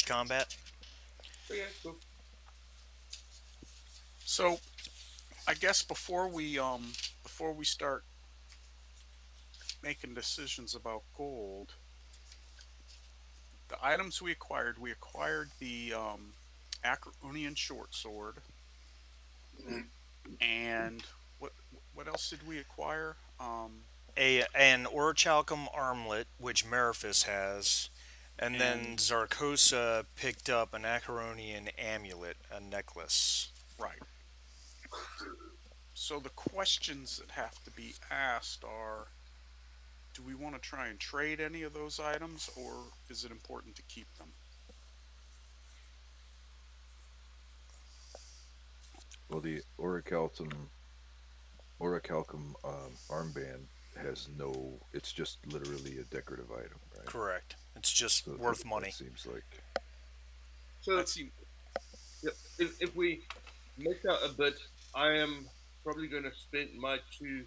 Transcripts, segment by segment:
ranged combat. Okay, cool. So I guess before we start making decisions about gold, the items we acquired the Acronian short sword, and what what else did we acquire? An orichalcum armlet, which Meriphys has, and then And Zarkosa picked up an Acheronian amulet, a necklace. right. So the questions that have to be asked are: do we want to try and trade any of those items, or is it important to keep them? Well, the orichalcum armband has no. It's just literally a decorative item, right? Correct. It's just So worth that money. seems like So, That seems yeah, if we make out a bit, I am probably going to spend my 2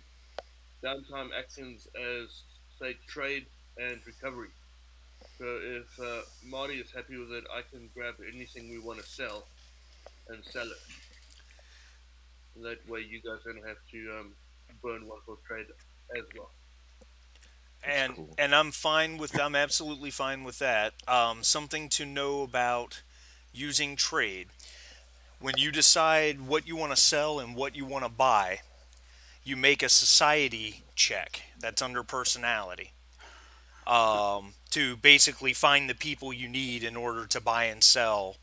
downtime actions as, say, trade and recovery. So if Marty is happy with it, I can grab anything we want to sell and sell it. That way, you guys don't have to burn one for trade as well. And cool. I'm absolutely fine with that. Something to know about using trade. When you decide what you want to sell and what you want to buy, you make a society check. That's under personality. To basically find the people you need in order to buy and sell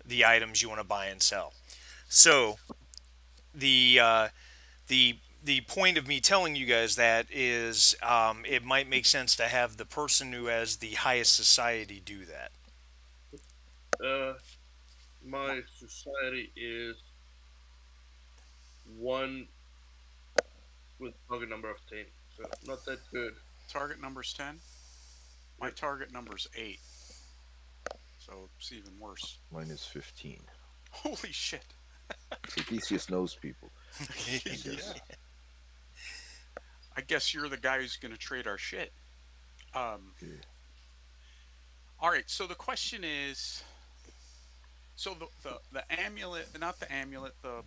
the items you want to buy and sell. So the the point of me telling you guys that is it might make sense to have the person who has the highest society do that. Uh, my society is 1 with target number of 10, so not that good. target number's 10. My target number's 8, so it's even worse. mine is 15. Holy shit! So Theseus knows people. I Yeah. guess. I guess you're the guy who's going to trade our shit. Yeah. All right. So the question is, so the amulet, not the amulet, the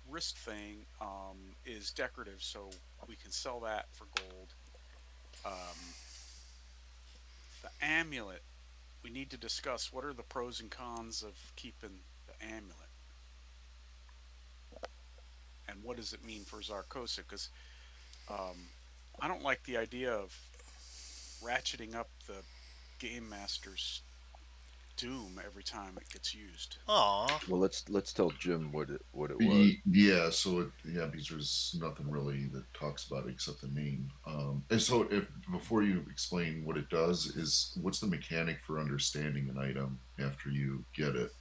wrist thing, is decorative, so we can sell that for gold. Um, the amulet, we need to discuss what are the pros and cons of keeping the amulet, and what does it mean for Zarkosa? Because I don't like the idea of ratcheting up the game master's doom every time it gets used. Aw. Well, let's tell Jim what it was. Yeah, so because there's nothing really that talks about it except the name. And so, if before you explain what it does, is what's the mechanic for understanding an item after you get it?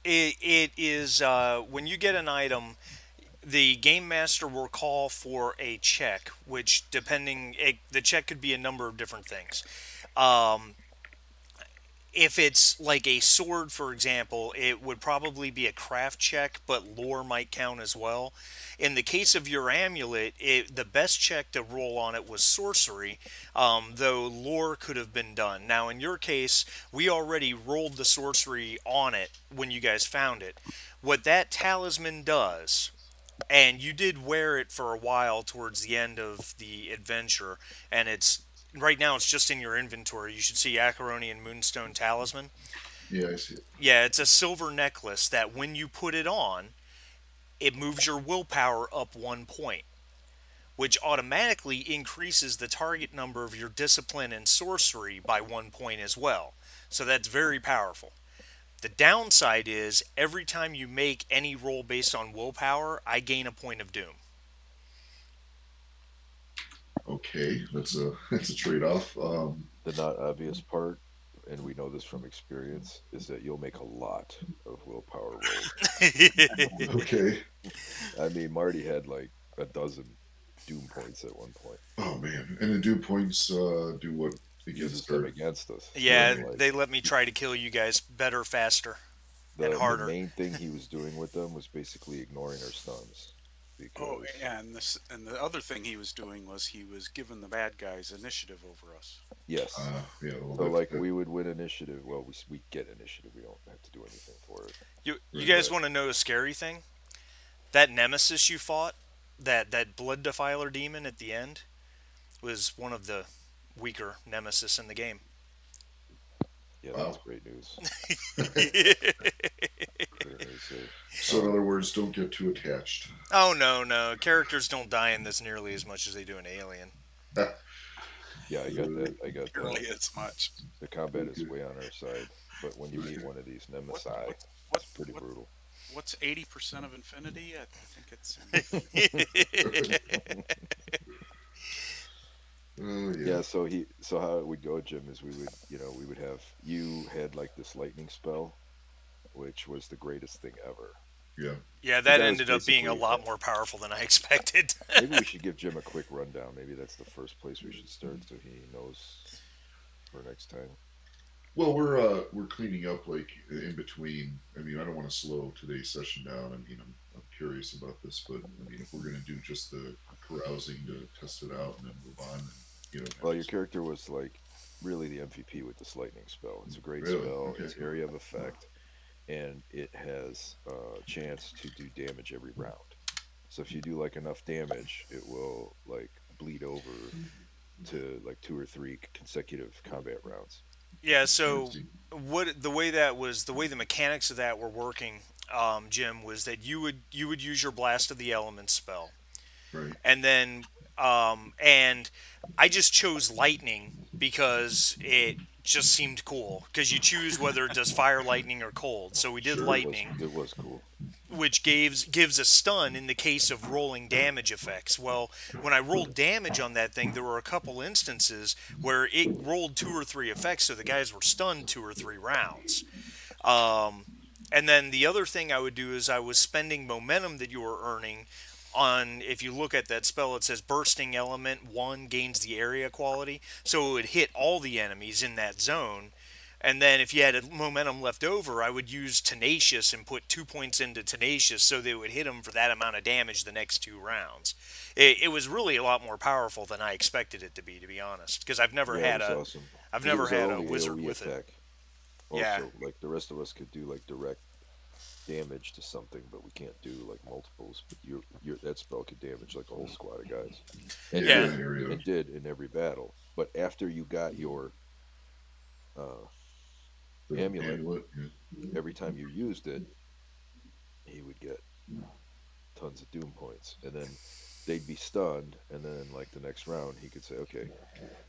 It is when you get an item, the game master will call for a check, which the check could be a number of different things. Um, if it's like a sword, for example, it would probably be a craft check, but lore might count as well. In the case of your amulet, the best check to roll on it was sorcery, though lore could have been done. Now, in your case, we already rolled the sorcery on it when you guys found it. What that talisman does, and you did wear it for a while towards the end of the adventure, and it's right now it's just in your inventory. You should see Acheronian Moonstone Talisman. Yeah, I see it. Yeah, it's a silver necklace that when you put it on, it moves your willpower up 1 point, which automatically increases the target number of your discipline and sorcery by 1 point as well. So that's very powerful. The downside is every time you make any roll based on willpower, I gain a point of doom. Okay, that's a trade off. The not obvious part, and we know this from experience, is that you'll make a lot of willpower rolls. Okay. I mean, Marty had like a dozen doom points at one point. Oh man, and the dew points do what Uses against them her? against us. Yeah, Like, they let me try to kill you guys better, faster, and the harder. main thing he was doing with them was basically ignoring our stuns. Oh, Because yeah, and the other thing he was doing was he was giving the bad guys initiative over us. Yes. Yeah. Well, So like we would win initiative. Well, we get initiative. We don't have to do anything for it. You Right. guys But want to know a scary thing? That nemesis you fought, that Blood Defiler Demon at the end, was one of the weaker nemesis in the game. yeah, that's Wow. great news. Great news there. So in other words, don't get too attached. Oh no, no, characters don't die in this nearly as much as they do in Alien. Yeah, I got that. I got Barely that. as much. The combat is way on our side, but when you meet one of these nemesis, What, it's pretty what, brutal. what's 80% of Infinity? I think it's. Oh yeah. Yeah, so how it would go, Jim, is we would have you had like this lightning spell, which was the greatest thing ever. Yeah. Yeah, So that that was ended up being a basically lot it. more powerful than I expected. Maybe we should give Jim a quick rundown. Maybe that's the first place we should start, so he knows for next time. Well, we're cleaning up like in between. I mean, I don't want to slow today's session down. I mean, I'm curious about this, but I mean, if we're going to do just the carousing to test it out and then move on, and Well, your character was like really the MVP with this lightning spell. It's a great really, spell. okay, It's area of effect, and it has a chance to do damage every round. So if you do like enough damage, it will like bleed over to like 2 or 3 consecutive combat rounds. Yeah, I so see. the way the mechanics of that were working, Jim, was that you would use your Blast of the Elements spell, Right. and then and I just chose lightning because it just seemed cool because you choose whether it does fire, lightning, or cold. So we did Sure, lightning, It was cool. which gives a stun in the case of rolling damage effects. Well, when I rolled damage on that thing, there were a couple instances where it rolled 2 or 3 effects, so the guys were stunned 2 or 3 rounds. Um, and then the other thing I would do is I was spending momentum that you were earning on. If you look at that spell, it says Bursting Element 1 gains the area quality, so it would hit all the enemies in that zone. And then if you had a momentum left over, I would use Tenacious and put 2 points into Tenacious so they would hit them for that amount of damage the next 2 rounds. It was really a lot more powerful than I expected it to be honest, because I've never Yeah, it had was a awesome. I've 'Cause it never was had our a only wizard AoE with it. attack. Yeah. Also, like the rest of us could do like direct damage to something, but we can't do like multiples. But your that spell could damage like a whole squad of guys, and Yeah. did, Area. and did in every battle. But after you got your uh, The amulet, Yeah. every time you used it, he would get tons of doom points, and then they'd be stunned, and then like the next round he could say, okay,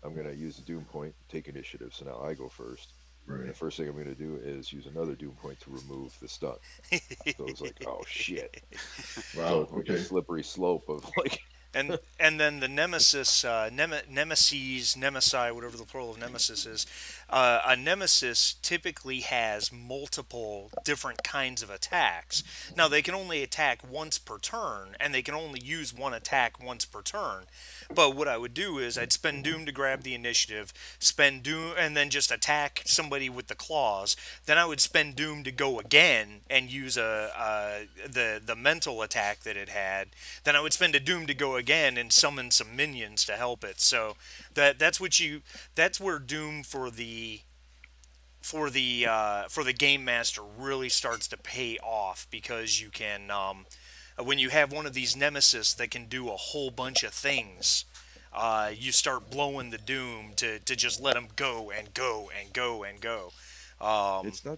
I'm gonna use a doom point, take initiative, so now I go first. And the Right. first thing I'm going to do is use another doom point to remove the stun. So it's like, oh shit. So Wow. it's like a Okay. slippery slope of like, And then the nemesis, nemesis, nemesi, whatever the plural of nemesis is, a nemesis typically has multiple different kinds of attacks. Now they can only attack once per turn, and they can only use one attack once per turn. But what I would do is I'd spend Doom to grab the initiative, spend Doom, and then just attack somebody with the claws. Then I would spend Doom to go again and use the mental attack that it had. Then I would spend a Doom to go again and summon some minions to help it. So that's where Doom for the game master really starts to pay off, because you can when you have one of these nemesis that can do a whole bunch of things, you start blowing the Doom to just let them go and go and go and go.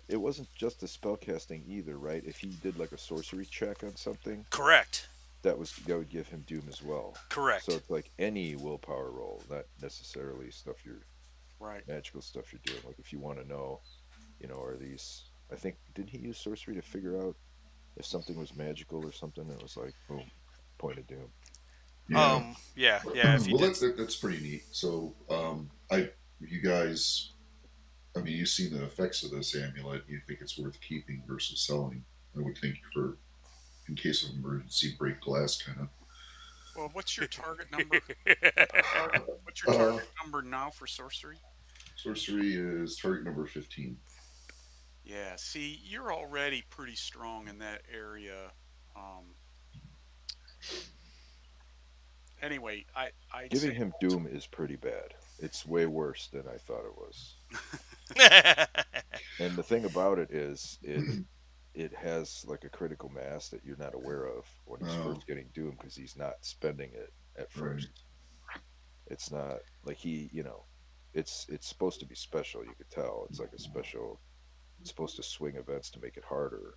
it wasn't just the spell casting either, right? If he did like a sorcery check on something, Correct. that would give him doom as well. Correct. So it's like any willpower roll, not necessarily Right. magical stuff you're doing. Like if you want to know, are these, I think, did he use sorcery to figure out if something was magical or something? It was like, boom, point of doom. Yeah. Yeah. If you Well, did, that's pretty neat. So, you guys, I mean, you've seen the effects of this amulet. You think it's worth keeping versus selling? I would think in case of emergency, break glass kind of. Well, what's your target number? What's your target number now for sorcery? Sorcery is target number 15. Yeah. See, you're already pretty strong in that area. Anyway, I Giving him doom is pretty bad. It's way worse than I thought it was. And the thing about it is, it has like a critical mass that you're not aware of when he's Oh, first getting doomed because he's not spending it at right. first. It's not like it's supposed to be special. You could tell it's like a special. It's supposed to swing events to make it harder,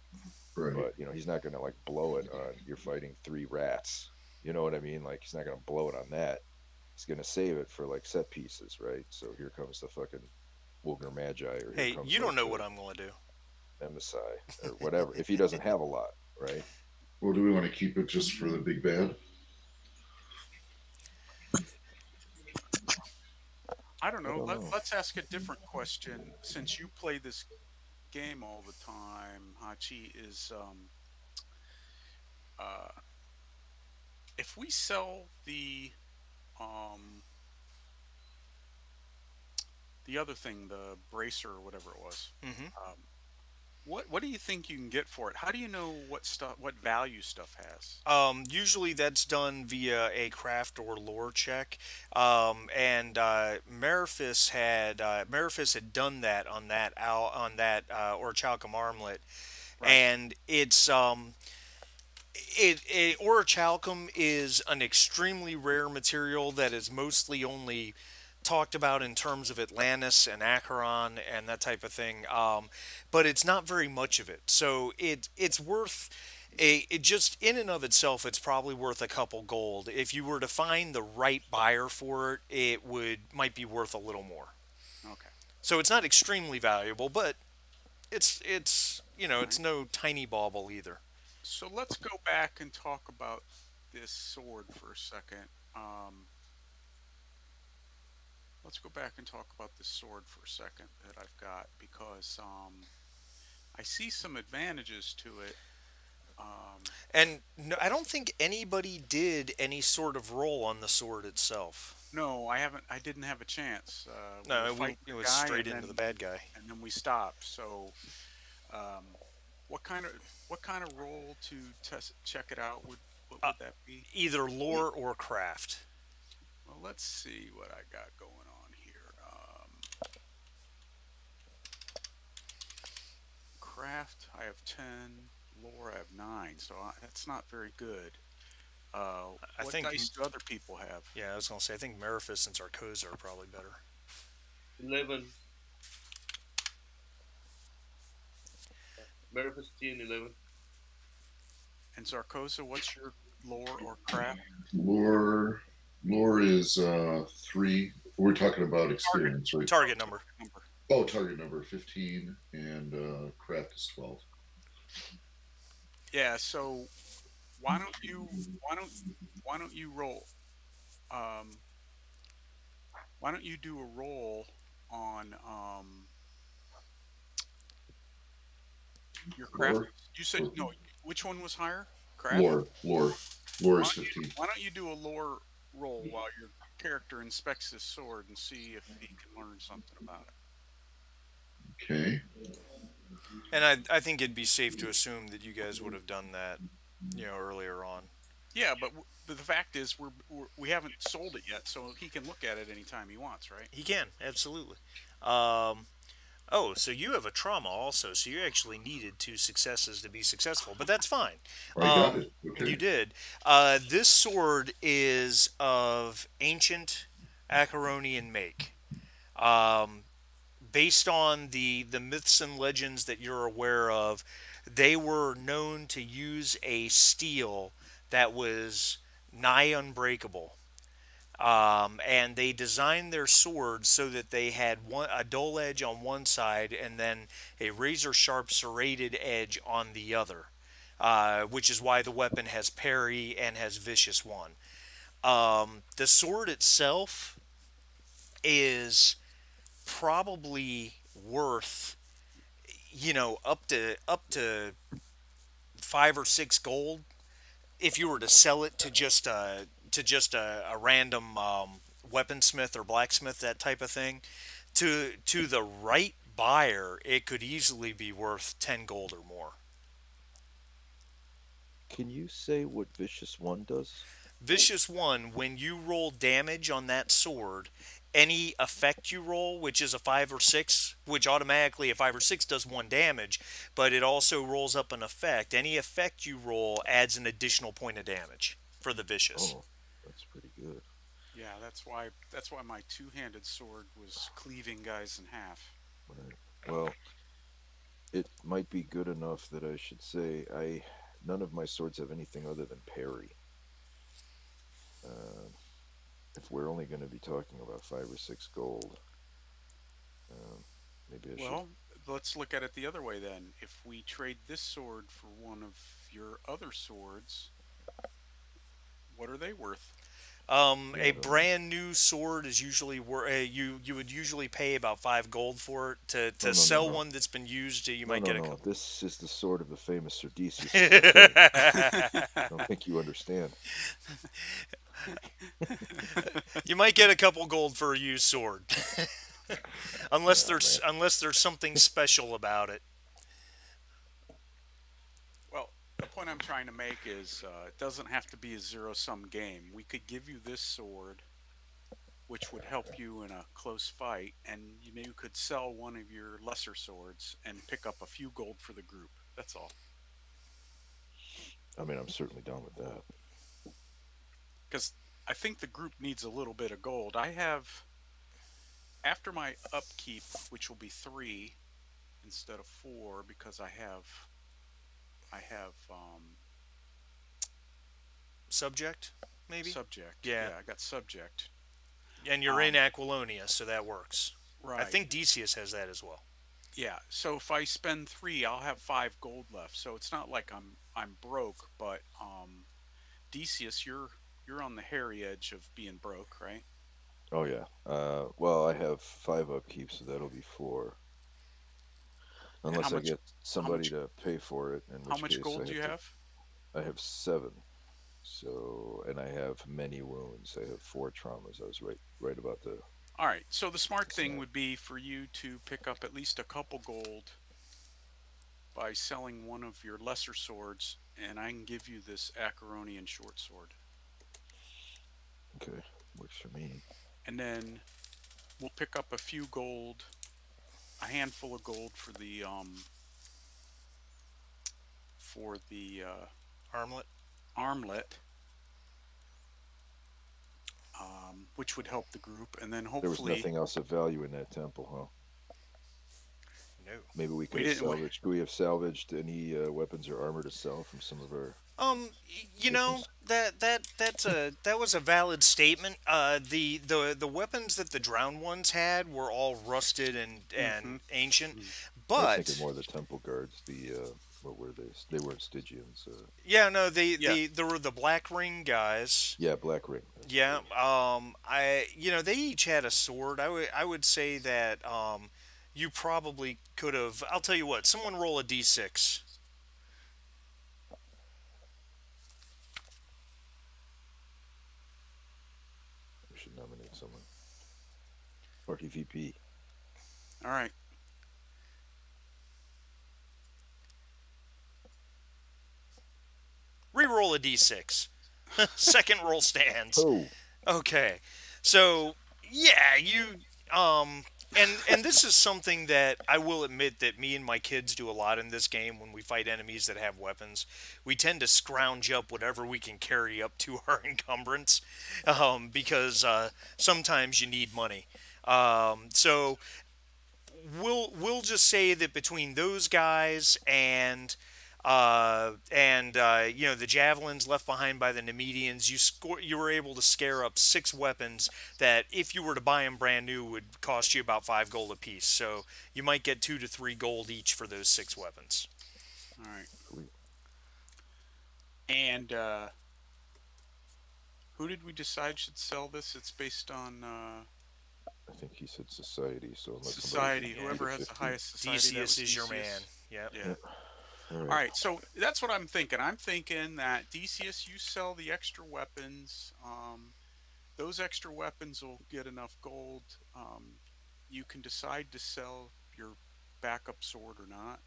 Right. but he's not gonna like blow it on you're fighting three rats. You know what I mean? Like he's not gonna blow it on that. He's gonna save it for like set pieces, right? So here comes the fucking Wilger Magi, or here Hey, comes you like don't know what the I'm going to do. Nemesis, or whatever. If he doesn't have a lot, right? Well, do we want to keep it just for the big bad? I don't I know. don't know. Let's ask a different question. Since you play this game all the time, Hachi, is uh, if we sell um, the other thing, the bracer or whatever it was, Hmm. um, what do you think you can get for it? How do you know what value stuff has? Usually that's done via a craft or lore check, and Mariphis had done that on that Orichalcum armlet, Right. and Orichalcum is an extremely rare material that is mostly only talked about in terms of Atlantis and Acheron and that type of thing. But it's not very much of it, so it's worth it just in and of itself. It's probably worth a couple gold. If you were to find the right buyer for it, it would might be worth a little more. Okay. So it's not extremely valuable, but All it's right. no tiny bauble either. So let's go back and talk about this sword for a second. Let's go back and talk about this sword for a second that I've got because I see some advantages to it. Um, And no, I don't think anybody did any sort of roll on the sword itself. no, I haven't. I didn't have a chance. We were No, fighting it a was guy, straight into the bad guy. and then we stopped. So, um, what kind of what kind of roll to test check it out would what Uh, would that be? Either lore or craft. Well, let's see what I got going on here. Craft, I have 10. Lore, I have 9. So that's not very good. I What think, dice do other people have? yeah, I was gonna say, I think Mariphis and Zarkoza are probably better. 11. Memphis 10, 11. And Zarkoza, what's your lore or craft? Lore, lore is 3. We're talking about Target. experience, right? Target number. Number. Oh, target number 15, and craft is 12. Yeah. So why don't you why don't why don't you roll? Um, why don't you do a roll on your craft? Lore, You said no. Which one was higher? Craft. lore Why is don't you 15. why don't you do a lore roll while your character inspects this sword and see if he can learn something about it? Okay. And I think it'd be safe to assume that you guys would have done that, earlier on. Yeah, but the fact is we haven't sold it yet, so he can look at it anytime he wants, right? He can, absolutely. Um, oh, so you have a trauma also, so you actually needed two successes to be successful, but that's fine. I got Um, it. you Okay. did. This sword is of ancient Acheronian make. Um, Based on the myths and legends that you're aware of, they were known to use a steel that was nigh unbreakable. And they designed their swords so that they had a dull edge on one side and then a razor sharp serrated edge on the other, which is why the weapon has parry and has vicious one. The sword itself is probably worth up to 5 or 6 gold if you were to sell it to just a random weaponsmith or blacksmith, that type of thing. To the right buyer, it could easily be worth 10 gold or more. Can you say what Vicious One does? Vicious 1, when you roll damage on that sword, any effect you roll, which is a 5 or 6, which automatically a 5 or 6 does 1 damage, but it also rolls up an effect. Any effect you roll adds an additional point of damage for the Vicious. Oh, that's pretty good. Yeah, that's why my two-handed sword was cleaving guys in half. Right. Well, it might be good enough that I should say none of my swords have anything other than parry. Uh, if we're only going to be talking about 5 or 6 gold, um, maybe I should. Well, let's look at it the other way then. If we trade this sword for one of your other swords, what are they worth? A brand new sword is usually you would usually pay about 5 gold for it. To sell one that's been used. You might get a couple. This is the sword of the famous Sir Decius. I don't think you understand. You might get a couple gold for a used sword, unless Yeah, there's something special about it. Well, the point I'm trying to make is it doesn't have to be a zero-sum game. We could give you this sword, which would help you in a close fight, and you could sell one of your lesser swords and pick up a few gold for the group. That's all. I mean, I'm certainly down with that. Because I think the group needs a little bit of gold. I have, after my upkeep, which will be 3 instead of 4, because I have Subject, maybe. subject. Yeah. I got subject. And you're in Aquilonia, so that works. Right. I think Decius has that as well. Yeah. So if I spend 3, I'll have 5 gold left. So it's not like I'm broke, but Decius, you're on the hairy edge of being broke, right? Oh yeah. Well, I have 5 upkeep, so that'll be 4. Unless I get somebody to pay for it. In which How much case gold do you have? I have 7. So, and I have many wounds. I have 4 traumas. I was right about the. All right. So the smart thing would be for you to pick up at least a couple gold by selling one of your lesser swords, and I can give you this Acaronian short sword. Okay, works for me. And then we'll pick up a few gold, a handful of gold for the Armlet. Which would help the group, and then There was hopefully nothing else of value in that temple, huh? No. Maybe we could have salvaged. Could we have salvaged any weapons or armor to sell from some of our? You know that was a valid statement. The weapons that the drowned ones had were all rusted and ancient, I was but thinking more of the temple guards. What were they? They weren't Stygians. yeah, no, there were the Black Ring guys. Yeah, Black Ring. Yeah, they each had a sword. I would say that you probably could have. I'll tell you what. Someone roll a d6. We should nominate someone. Party VP. all right. Reroll a d6. Second roll stands. Oh. Okay. So, yeah, and this is something that I will admit that me and my kids do a lot in this game when we fight enemies that have weapons. We tend to scrounge up whatever we can carry up to our encumbrance, because sometimes you need money. So we'll just say that between those guys and the javelins left behind by the Nemedians, you were able to scare up 6 weapons that, if you were to buy them brand new, would cost you about 5 gold apiece. So you might get 2 to 3 gold each for those 6 weapons. All right. And who did we decide should sell this? It's based on. I think he said society. So society. Whoever has the highest society. Decius is your man. Yep. Yeah. All right, so that's what I'm thinking. I'm thinking that Decius, you sell the extra weapons. Those extra weapons will get enough gold. You can decide to sell your backup sword or not.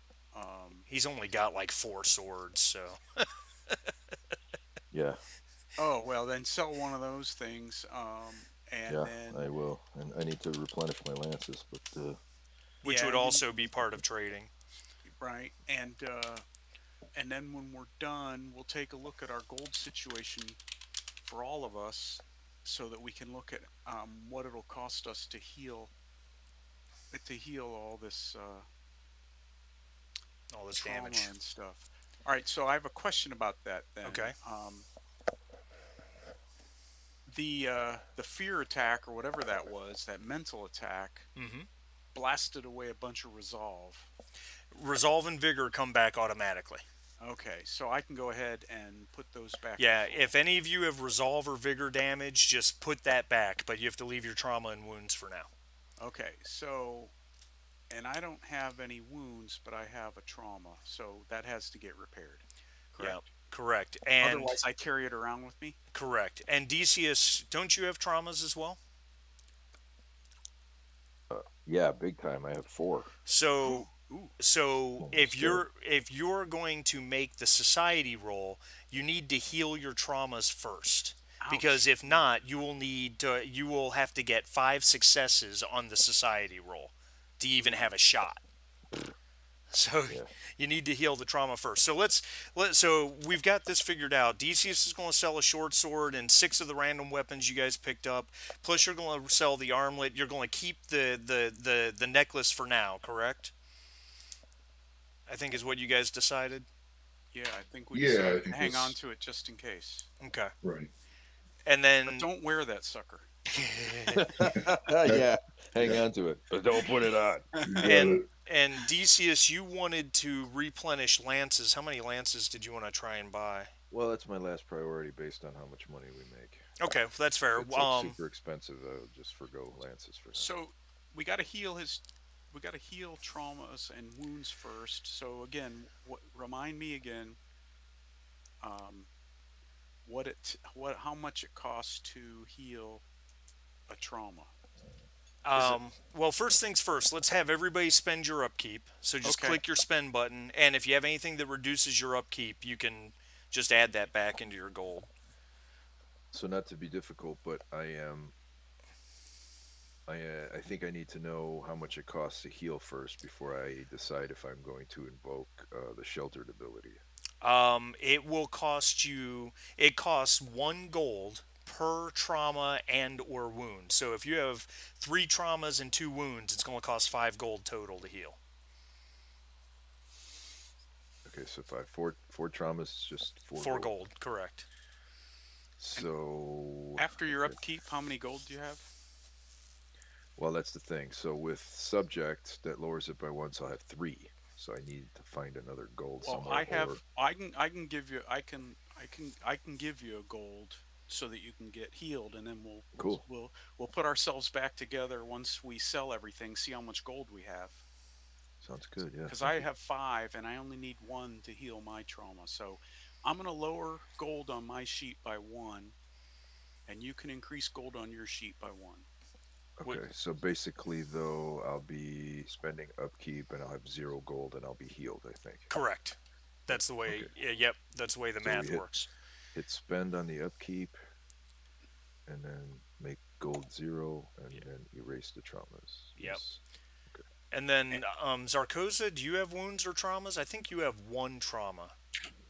He's only got like 4 swords, so. Yeah. Oh well, then sell one of those things, and Yeah, then I will. And I need to replenish my lances, but which yeah, would also be part of trading. right, and then when we're done, we'll take a look at our gold situation for all of us, so that we can look at what it'll cost us to heal all this All this trauma damage. and stuff. All right, so I have a question about that then. Okay. The fear attack or whatever that was, that mental attack, Hmm. blasted away a bunch of resolve. Resolve and vigor come back automatically. Okay, so I can go ahead and put those back to Yeah, full. if any of you have resolve or vigor damage, just put that back, but you have to leave your trauma and wounds for now. Okay, so and I don't have any wounds, but I have a trauma, so that has to get repaired. Yeah, Correct. correct. And Otherwise, I carry it around with me. correct. And Decius, don't you have traumas as well? yeah, big time. I have 4. So Ooh, so Oh, if still. you're going to make the society roll, you need to heal your traumas first. Because ouch. if not, you will have to get 5 successes on the society roll to even have a shot. So Yeah. you need to heal the trauma first. So so we've got this figured out. Decius is going to sell a short sword and 6 of the random weapons you guys picked up. Plus you're going to sell the armlet. You're going to keep the necklace for now, correct? I think is what you guys decided. Yeah, I think we Yeah, I decided to think hang on this to it just in case. Okay. right. And But then don't wear that sucker. yeah, hang Yeah, on to it, but don't put it on. you got and it. and Decius, you wanted to replenish lances. How many lances did you want to try and buy? Well, that's my last priority based on how much money we make. Okay, well, that's If fair. it's like super expensive, I'll just forgo lances for now. So we got to heal his. We got to heal traumas and wounds first. So again, remind me again, um, how much it costs to heal a trauma. Is it Well, first things first, let's have everybody spend your upkeep. So just okay? click your spend button, and if you have anything that reduces your upkeep, you can just add that back into your gold. So not to be difficult, but I think I need to know how much it costs to heal first before I decide if I'm going to invoke the sheltered ability. It will cost you. It costs 1 gold per trauma and or wound. So if you have 3 traumas and 2 wounds, it's going to cost 5 gold total to heal. Okay, so if I have four traumas, it's just four. 4 gold, correct. So After your okay. upkeep, how many gold do you have? Well, that's the thing. So with subject, that lowers it by 1, so I'll have 3. So I need to find another gold Well, somewhere. I can give you. I can give you a gold so that you can get healed, and then Cool. we'll put ourselves back together once we sell everything. See how much gold we have. Sounds good. Yeah. Because Thank I you. have 5 and I only need 1 to heal my trauma. So I'm going to lower gold on my sheet by 1, and you can increase gold on your sheet by 1. Okay, so basically, though, I'll be spending upkeep and I'll have 0 gold and I'll be healed, I think. Correct. That's the way. Okay. Yep, that's the way the So we math works. hit spend on the upkeep and then make gold 0 and then erase the traumas. Yep. Yes. And then Zarkoza, do you have wounds or traumas? I think you have 1 trauma.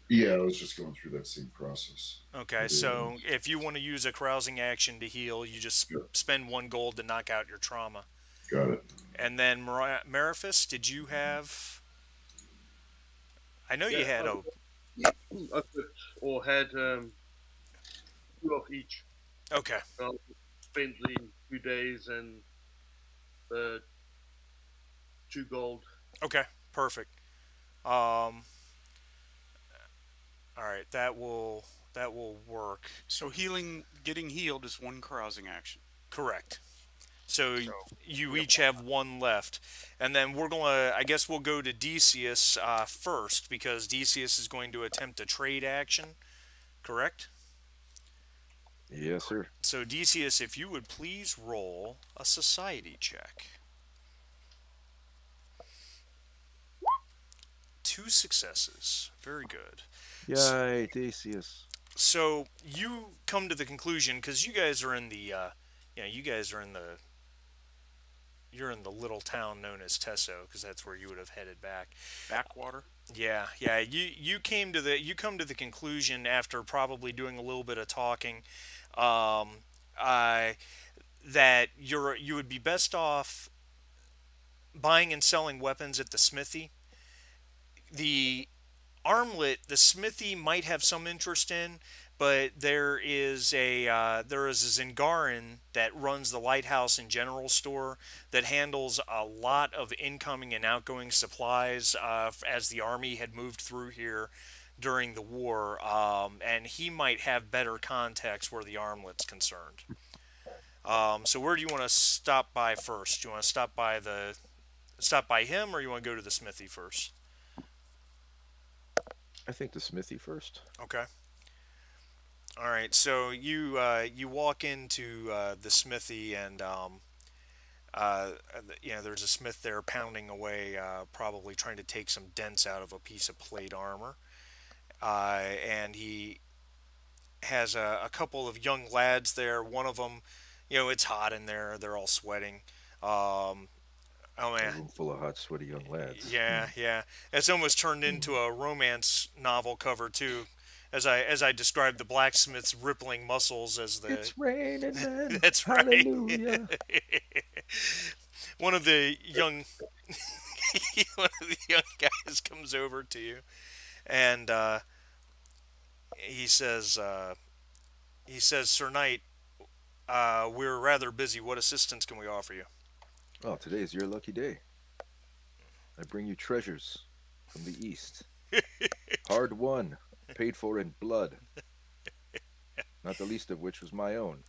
Yeah, I was just going through that same process. Okay, so if you want to use a carousing action to heal, you just Yep. spend 1 gold to knock out your trauma. Got it. And then Mariphus, did you have? I know you had a. I put or had 2 of each. Okay, I spent the 2 days and the 2 gold. okay, perfect. Um, all right, that will work. So getting healed is 1 carousing action. Correct. So So you we have each have 1 left, and then we're gonna. I guess we'll go to Decius first because Decius is going to attempt a trade action. Correct. Yes, sir. So Decius, if you would please roll a society check. 2 successes. Very good. Yay, Decius. So you come to the conclusion because you guys are in the, you guys are in the, you're in the little town known as Tesso because that's where you would have headed back. Backwater. Yeah, yeah. You come to the conclusion after probably doing a little bit of talking, um, uh, that you would be best off buying and selling weapons at the smithy. The armlet, the smithy might have some interest in, but there is a Zingaran that runs the lighthouse and general store that handles a lot of incoming and outgoing supplies as the army had moved through here during the war, and he might have better context where the armlet's concerned. So where do you want to stop by first? Do you want to stop by him, or you want to go to the smithy first? I think the smithy first. Okay. All right. So you walk into the smithy, and there's a smith there pounding away, probably trying to take some dents out of a piece of plate armor. And he has a couple of young lads there. One of them, it's hot in there. They're all sweating. Oh A man, room full of hot, sweaty young lads. yeah, yeah. It's almost turned into a romance novel cover too, as I described the blacksmith's rippling muscles as the. It's raining men. That's right. Hallelujah. One of the young, one of the young guys comes over to you, and he says, "Sir Knight, we're rather busy. What assistance can we offer you?" Oh, today is your lucky day. I bring you treasures from the east. Hard won, paid for in blood. Not the least of which was my own.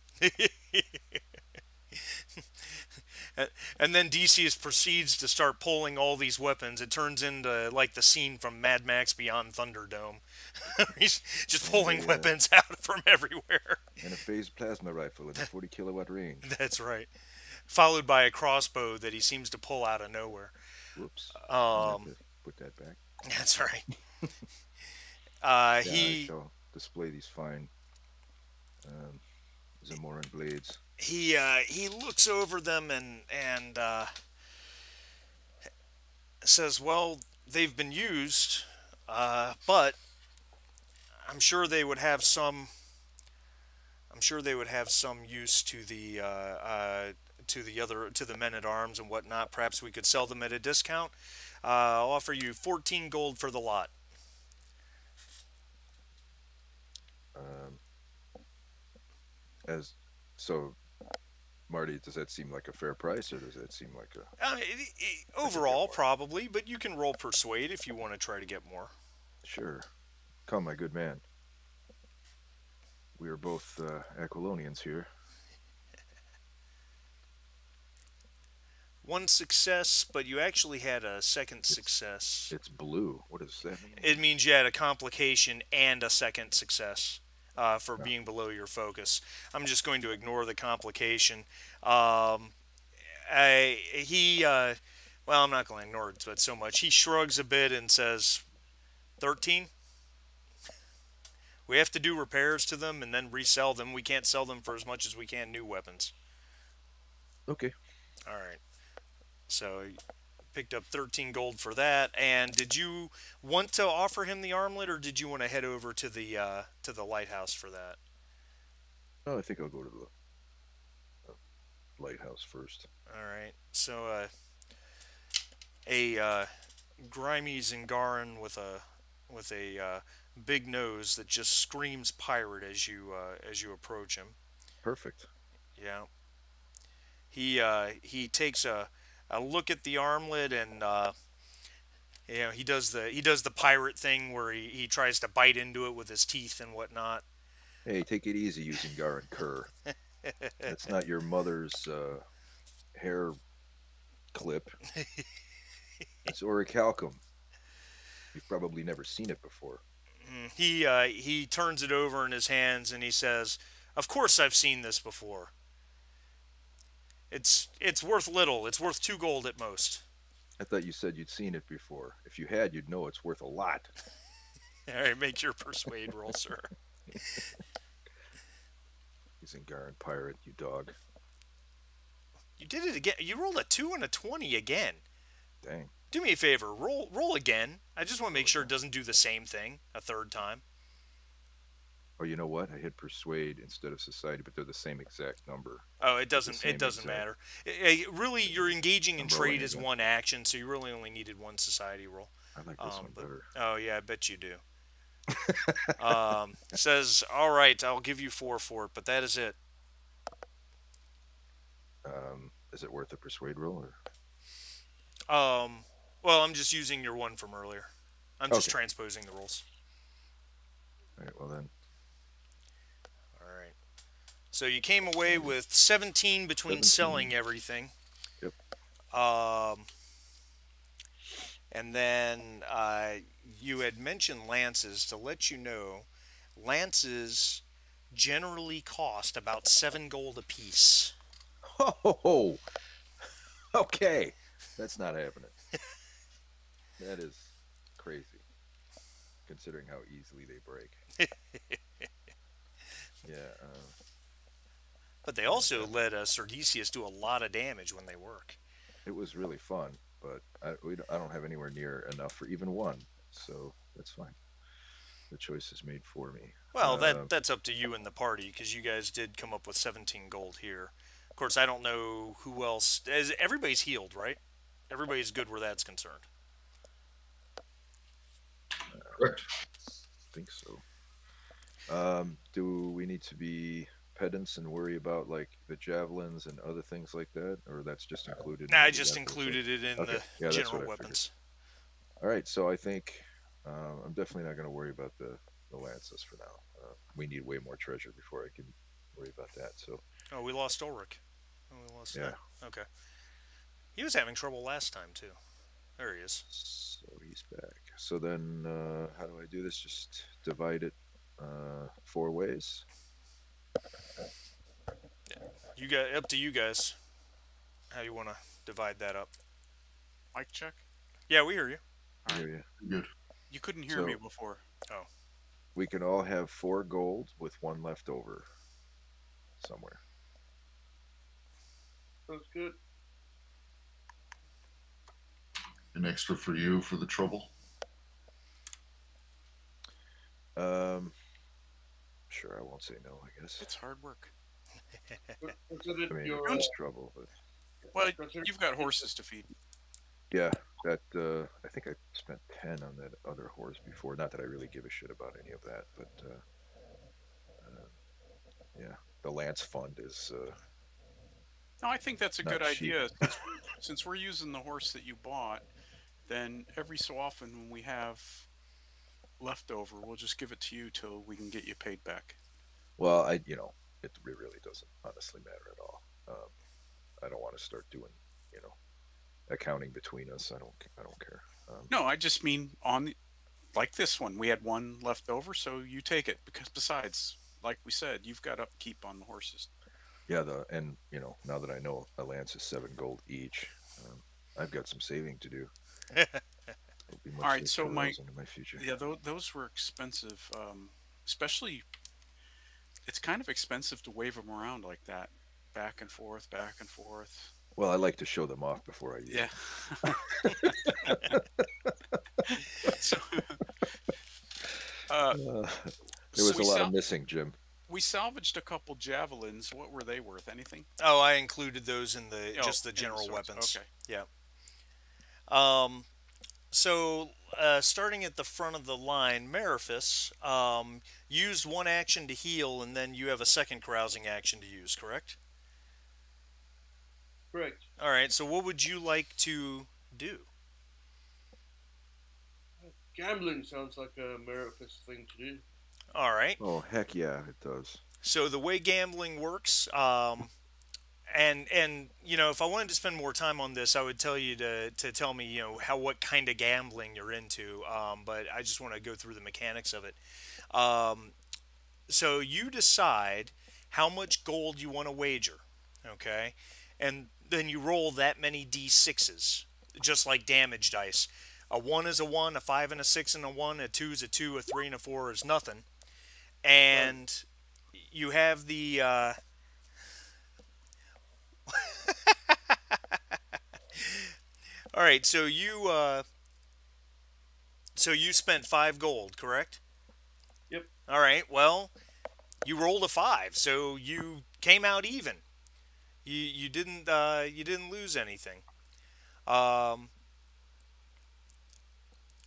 And then Decius proceeds to start pulling all these weapons. It turns into like the scene from Mad Max Beyond Thunderdome. He's just pulling weapons out from everywhere. And a phased plasma rifle in a 40 kilowatt range. That's right. Followed by a crossbow that he seems to pull out of nowhere. Whoops. I'll have to put that back. That's right. I shall display these fine Zamoran blades. He looks over them and says, "Well, they've been used, but I'm sure they would have some. I'm sure they would have some use to the men at arms and whatnot. Perhaps we could sell them at a discount. I'll offer you 14 gold for the lot." Marty, does that seem like a fair price, or does that seem like a overall probably, but you can roll persuade if you want to try to get more. Sure. Come, my good man. We are both Aquilonians here. One success, but you actually had a second success. It's blue. What does that mean? It means you had a complication and a second success for being below your focus. I'm just going to ignore the complication. Well, I'm not going to ignore it but so much. He shrugs a bit and says, 13? We have to do repairs to them and then resell them. We can't sell them for as much as we can new weapons. Okay. All right. So picked up 13 gold for that. And did you want to offer him the armlet, or did you want to head over to the lighthouse for that? Oh, I think I'll go to the lighthouse first. All right. So a grimy Zingaran with a big nose that just screams pirate as you approach him. Perfect. Yeah. He takes a look at the armlet, and he does the pirate thing where he tries to bite into it with his teeth and whatnot. Hey, take it easy using Garin Kerr. That's not your mother's hair clip. It's orichalcum. You've probably never seen it before. He turns it over in his hands and he says, "Of course I've seen this before. It's worth little. It's worth 2 gold at most." I thought you said you'd seen it before. If you had, you'd know it's worth a lot. All right, make your persuade roll, sir. He's Garin pirate, you dog. You did it again. You rolled a 2 and a 20 again. Dang. Do me a favor. Roll again. I just want to make sure it doesn't do the same thing a third time. Oh, you know what? I hit persuade instead of society, but they're the same exact number. Oh, it They're the doesn't. same It doesn't exact. matter. Really, you're engaging in I'm rolling trade as again. one action, so you really only needed one society roll. I like this one But better. oh yeah, I bet you do. Says, all right, I'll give you 4 for it, but that is it. Is it worth a persuade roll? Or? Well, I'm just using your one from earlier. I'm just Okay. transposing the rolls. All right, well then. All right. So you came away with 17 between 17. selling everything. Yep. And then you had mentioned lances. To let you know, lances generally cost about 7 gold apiece. Oh, okay. That's not happening. That is crazy, considering how easily they break. Yeah. But they also let Serdicius do a lot of damage when they work. It was really fun, but I don't have anywhere near enough for even one, so that's fine. The choice is made for me. Well, that's up to you and the party, because you guys did come up with 17 gold here. Of course, I don't know who else. Everybody's healed, right? Everybody's good where that's concerned. Correct. I think so. Do we need to be pedants and worry about like the javelins and other things like that, or that's just included? Nah, I in just the included it in Okay. the Yeah, that's general what I weapons. All right, so I think I'm definitely not going to worry about the lances for now. We need way more treasure before I can worry about that. So Oh, we lost Ulrich. Oh, we lost yeah, Okay. He was having trouble last time, too. There he is. so he's back. So then, how do I do this? Just divide it 4 ways. Up to you guys. How you want to divide that up? Mic check. Yeah, we hear you. All right. Yeah. Good. You couldn't hear So- me before. We can all have 4 gold with 1 left over somewhere. Sounds good. An extra for you for the trouble. Sure, I won't say no. I guess. It's hard work. Consider I mean, your, it's trouble, but Well, consider- you've got horses to feed. yeah, that I think I spent 10 on that other horse before. Not that I really give a shit about any of that, but yeah, the lance fund is No, I think that's a Not good cheap. idea. Since we're using the horse that you bought, then every so often when we have leftover, we'll just give it to you till we can get you paid back. well, it really doesn't honestly matter at all. I don't want to start doing accounting between us. I don't care. No, I just mean like this one, we had 1 left over, so you take it because besides, like we said, you've got upkeep on the horses. Yeah, now that I know a lance is 7 gold each, I've got some saving to do. It'll be much All right, less so carousing in my future. Yeah, those were expensive. Especially, it's kind of expensive to wave them around like that, back and forth, back and forth. Well, I like to show them off before I use Yeah. So, there was we a lot sal- of missing, Jim. we salvaged a couple javelins. What were they worth? Anything? Oh, I included those in just the in the general swords. weapons. Okay. Yeah. So, starting at the front of the line, Meriphus used 1 action to heal, and then you have a second carousing action to use, correct? Correct. All right, so what would you like to do? Gambling sounds like a Meriphus thing to do. All right. Oh, heck yeah, it does. So the way gambling works, and if I wanted to spend more time on this, I would tell you to tell me what kind of gambling you're into. But I just want to go through the mechanics of it. So you decide how much gold you want to wager, okay, and then you roll that many d6s, just like damage dice. A 1 is a 1, a 5 and a 6 and a 1, a 2 is a 2, a 3 and a 4 is nothing. and you have the all right. So you spent 5 gold, correct? Yep. All right. Well, you rolled a 5, so you came out even. You didn't lose anything. Um,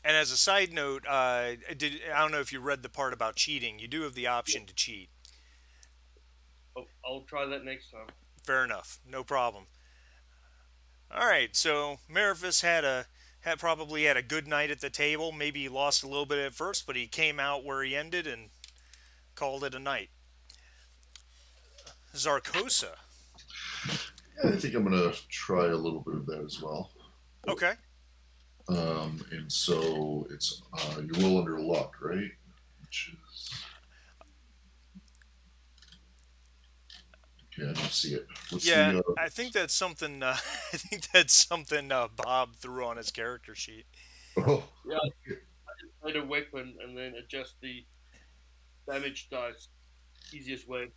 and as a side note, I don't know if you read the part about cheating. You do have the option to cheat. I'll try that next time. Fair enough. No problem. All right. So Mariphus had probably had a good night at the table. Maybe he lost a little bit at first, but he came out where he ended and called it a night. Zarkosa. Yeah, I think I'm gonna try a little bit of that as well. Okay. And so it's you roll under luck, right? Which is okay. I don't see it. What's Yeah, the, I think that's something. I think that's something Bob threw on his character sheet. oh, Yeah, I just made a weapon and then adjust the damage dice. Easiest way.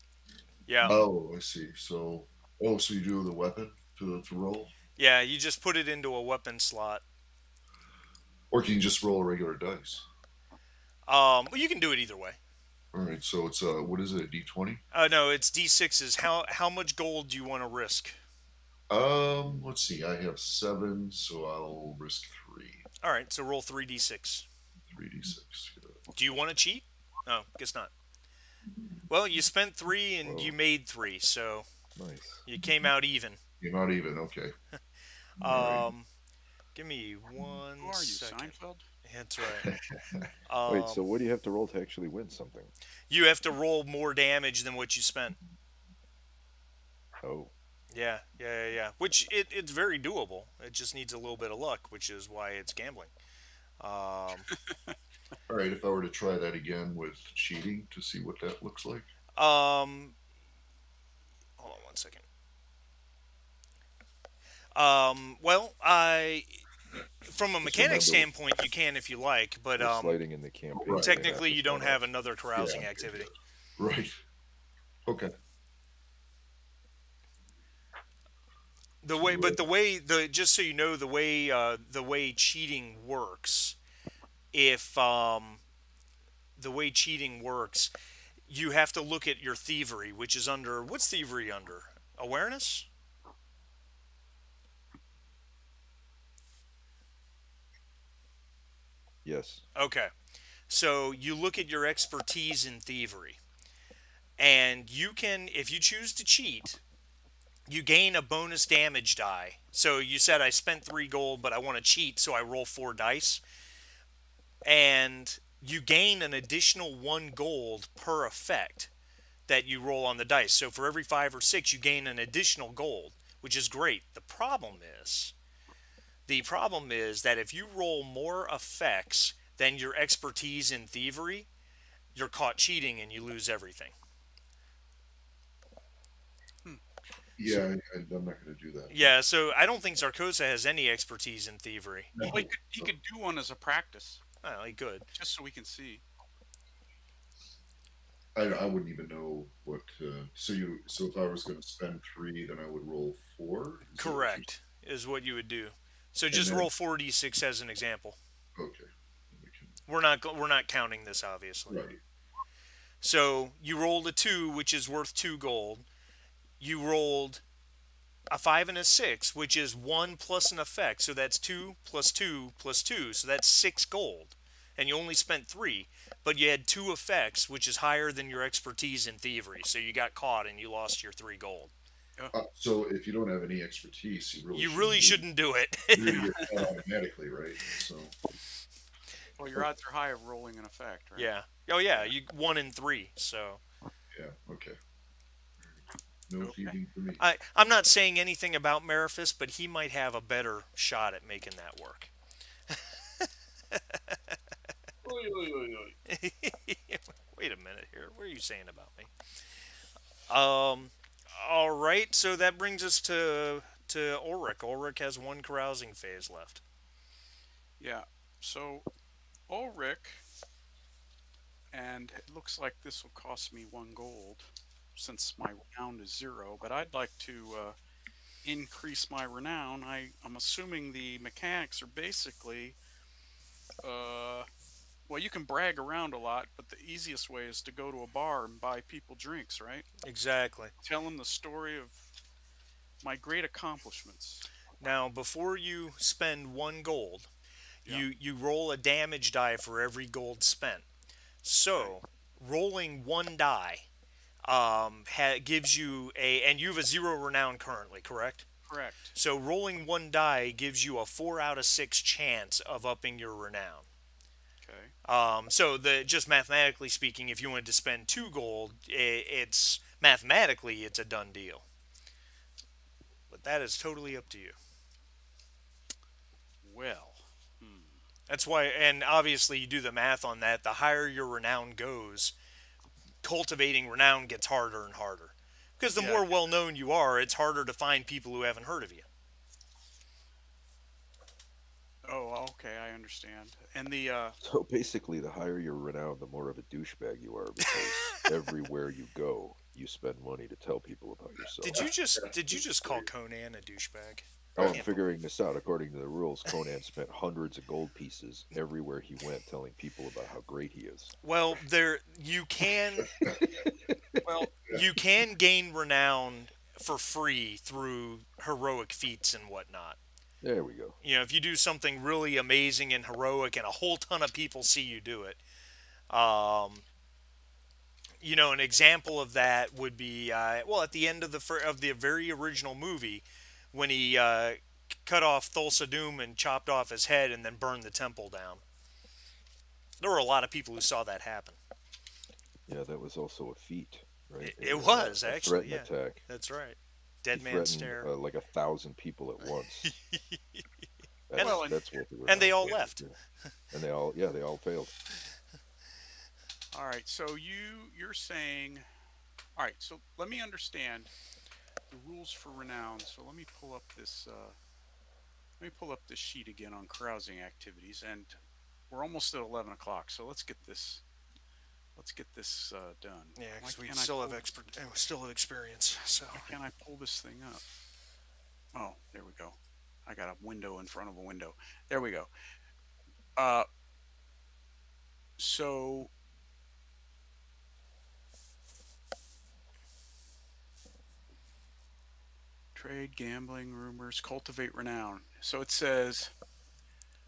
Yeah. oh, I see. So so you do the weapon to roll, Yeah, you just put it into a weapon slot. or can you just roll a regular dice? Well, you can do it either way. All right. So it's what is it? A D20? No, it's D6s. How much gold do you want to risk? Let's see. I have 7, so I'll risk 3. All right, so roll 3d6. 3d6. Do you want to cheat? No, guess not. Well, you spent 3 and Whoa. you made 3, so Nice. you came out even. You're not even. Okay. All Give me one Who are you, second. Seinfeld? That's right. Wait, so what do you have to roll to actually win something? You have to roll more damage than what you spent. Oh, Yeah. Which it's very doable. It just needs a little bit of luck, which is why it's gambling. right. If I were to try that again with cheating to see what that looks like. Hold on one second. Well, from a mechanic remember- standpoint, you can if you like, but we're sliding in the campaign. Right. technically you don't have enough. another carousing Yeah. activity. Right. Okay. Just so you know, the way cheating works, if the way cheating works, you have to look at your thievery, which is under, what's thievery under? Awareness? Yes. Okay. So you look at your expertise in thievery. And you can, if you choose to cheat, you gain a bonus damage die. So you said I spent 3 gold, but I want to cheat, so I roll 4 dice. And you gain an additional 1 gold per effect that you roll on the dice. So for every 5 or 6, you gain an additional gold, which is great. The problem is that if you roll more effects than your expertise in thievery, you're caught cheating and you lose everything. Yeah, I'm not going to do that. Yeah, so I don't think Zarkosa has any expertise in thievery. No. Well, he could do one as a practice, Well, he could. just so we can see. I wouldn't even know what. So if I was going to spend 3, then I would roll 4. Is that what you're- Correct, is what you would do. So just then- roll 4d6 as an example. Okay. We can, We're not counting this, obviously. right. So you rolled a 2, which is worth 2 gold. You rolled a 5 and a 6, which is 1 plus an effect. So that's 2 plus 2 plus 2. So that's 6 gold. And you only spent 3. But you had 2 effects, which is higher than your expertise in thievery. So you got caught and you lost your 3 gold. So if you don't have any expertise, You really shouldn't do it. You're caught automatically, right? So Well, your odds are high of rolling an effect, right? Yeah. Oh, yeah. You 1 in 3. So yeah, okay. No Okay. thieving for me. I'm not saying anything about Mariphus, but he might have a better shot at making that work. Oy, oy, oy, oy. Wait a minute here. What are you saying about me? All right. So that brings us to Ulrich. Ulrich has 1 carousing phase left. Yeah. So, Ulrich and it looks like this will cost me 1 gold since my renown is 0. But I'd like to increase my renown. I'm assuming the mechanics are basically, uh, well, you can brag around a lot, but the easiest way is to go to a bar and buy people drinks, right? Exactly. Tell them the story of my great accomplishments. Now, before you spend 1 gold, Yeah. you roll a damage die for every gold spent. Okay. So, rolling 1 die gives you and you have a 0 renown currently, correct? Correct. So, rolling 1 die gives you a 4 out of 6 chance of upping your renown. Okay. So, just mathematically speaking, if you wanted to spend 2 gold, it's mathematically it's a done deal. But that is totally up to you. Well. That's why, and obviously you do the math on that. The higher your renown goes, cultivating renown gets harder and harder. Because the Yeah. more well known you are, it's harder to find people who haven't heard of you. Oh, okay, I understand. And the So basically, the higher your renown, the more of a douchebag you are, because everywhere you go, you spend money to tell people about yourself. Did you just call Conan a douchebag? Oh, I'm figuring this out. According to the rules, Conan spent hundreds of gold pieces everywhere he went, telling people about how great he is. Well, you can well, you can gain renown for free through heroic feats and whatnot. There we go. You know, if you do something really amazing and heroic, and a whole ton of people see you do it. You know, an example of that would be at the end of the very original movie, when he cut off Thulsa Doom and chopped off his head and then burned the temple down. There were a lot of people who saw that happen. Yeah, that was also a feat, right? It was a actually, threatened yeah. attack. That's right. Dead He man threatened, stare. like 1,000 people at once. That's, Well, that's what the and they all renown left. is, yeah. And they all failed. all right. So you're saying, all right. So let me understand the rules for renown. So let me pull up this. Let me pull up this sheet again on carousing activities, and we're almost at 11 o'clock. So let's get this. Let's get this done. Yeah, Why because we can't I still pull- have experience. So Why can't I pull this thing up? Oh, there we go. I got a window in front of a window. There we go. So trade, gambling, rumors, cultivate renown. So it says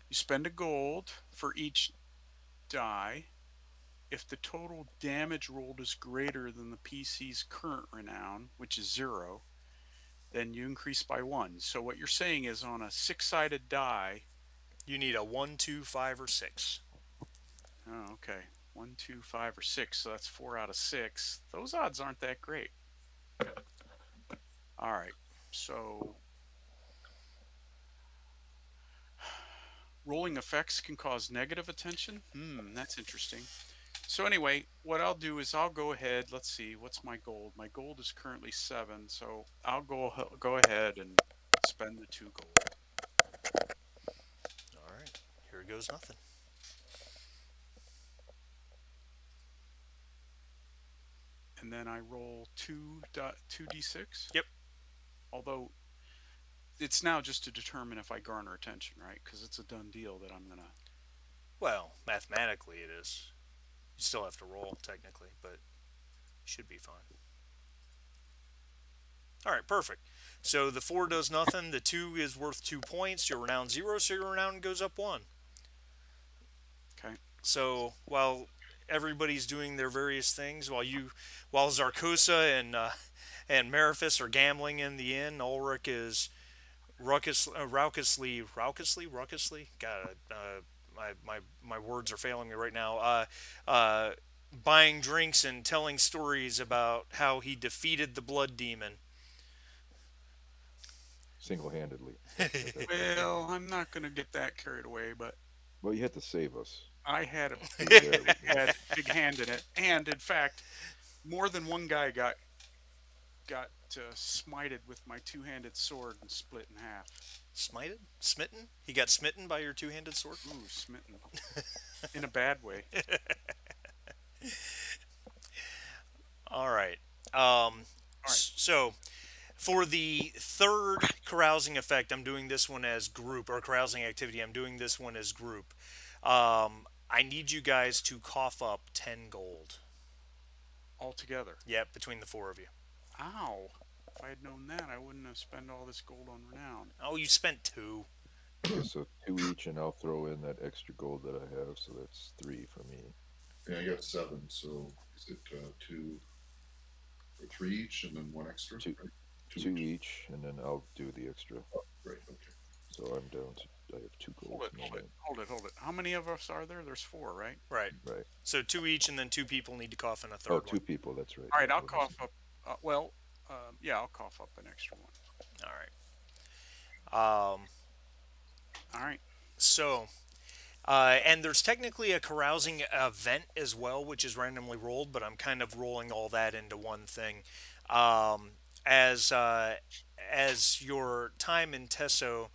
you spend 1 gold for each die. If the total damage rolled is greater than the PC's current renown, which is 0, then you increase by 1. So what you're saying is on a 6-sided die. you need a 1, 2, 5, or 6. Oh, okay. 1, 2, 5, or 6. So that's 4 out of 6. Those odds aren't that great. All right. So rolling effects can cause negative attention. That's interesting. So anyway, what I'll do is I'll go ahead. Let's see. What's my gold? My gold is currently 7. So I'll go ahead and spend the 2 gold. All right. Here goes nothing. And then I roll 2d6. Yep. Although it's now just to determine if I garner attention, right? Because it's a done deal that I'm gonna. Well, mathematically it is. You still have to roll, technically, but you should be fine. All right, perfect. So the 4 does nothing. The 2 is worth 2 points. Your renown 0, so your renown goes up 1. Okay. So while everybody's doing their various things, while Zarkosa and Mariphus are gambling in the inn, Ulrich is raucously. God, my words are failing me right now. Buying drinks and telling stories about how he defeated the Blood Demon. Single-handedly. Well, I'm not gonna get that carried away, but Well, you had to save us. I had You were there with me. had a big hand in it, and in fact, more than one guy got smited with my 2-handed sword and split in half. Smited? Smitten? He got smitten by your 2-handed sword? Ooh, smitten in a bad way. All right. All right. So for the third carousing effect, I'm doing this one as group, or carousing activity. I'm doing this one as group. I need you guys to cough up 10 gold. All together. Yep, between the four of you. Ow. If I had known that, I wouldn't have spent all this gold on renown. Oh, you spent 2. Okay, so 2 each, and I'll throw in that extra gold that I have, so that's 3 for me. Yeah, I got 7. So is it 2 or 3 each, and then 1 extra? Two, Right? 2 each, and then I'll do the extra. Oh, right. Okay. So I'm down to, I have 2 gold. Hold it. How many of us are there? There's 4, right? Right. Right. So 2 each, and then 2 people need to cough in a third Oh, one. 2 people. That's right. All right, I'll cough up. Yeah, I'll cough up an extra one. All right. All right. So, and there's technically a carousing event as well, which is randomly rolled, but I'm kind of rolling all that into one thing. Um, as your time in Tesso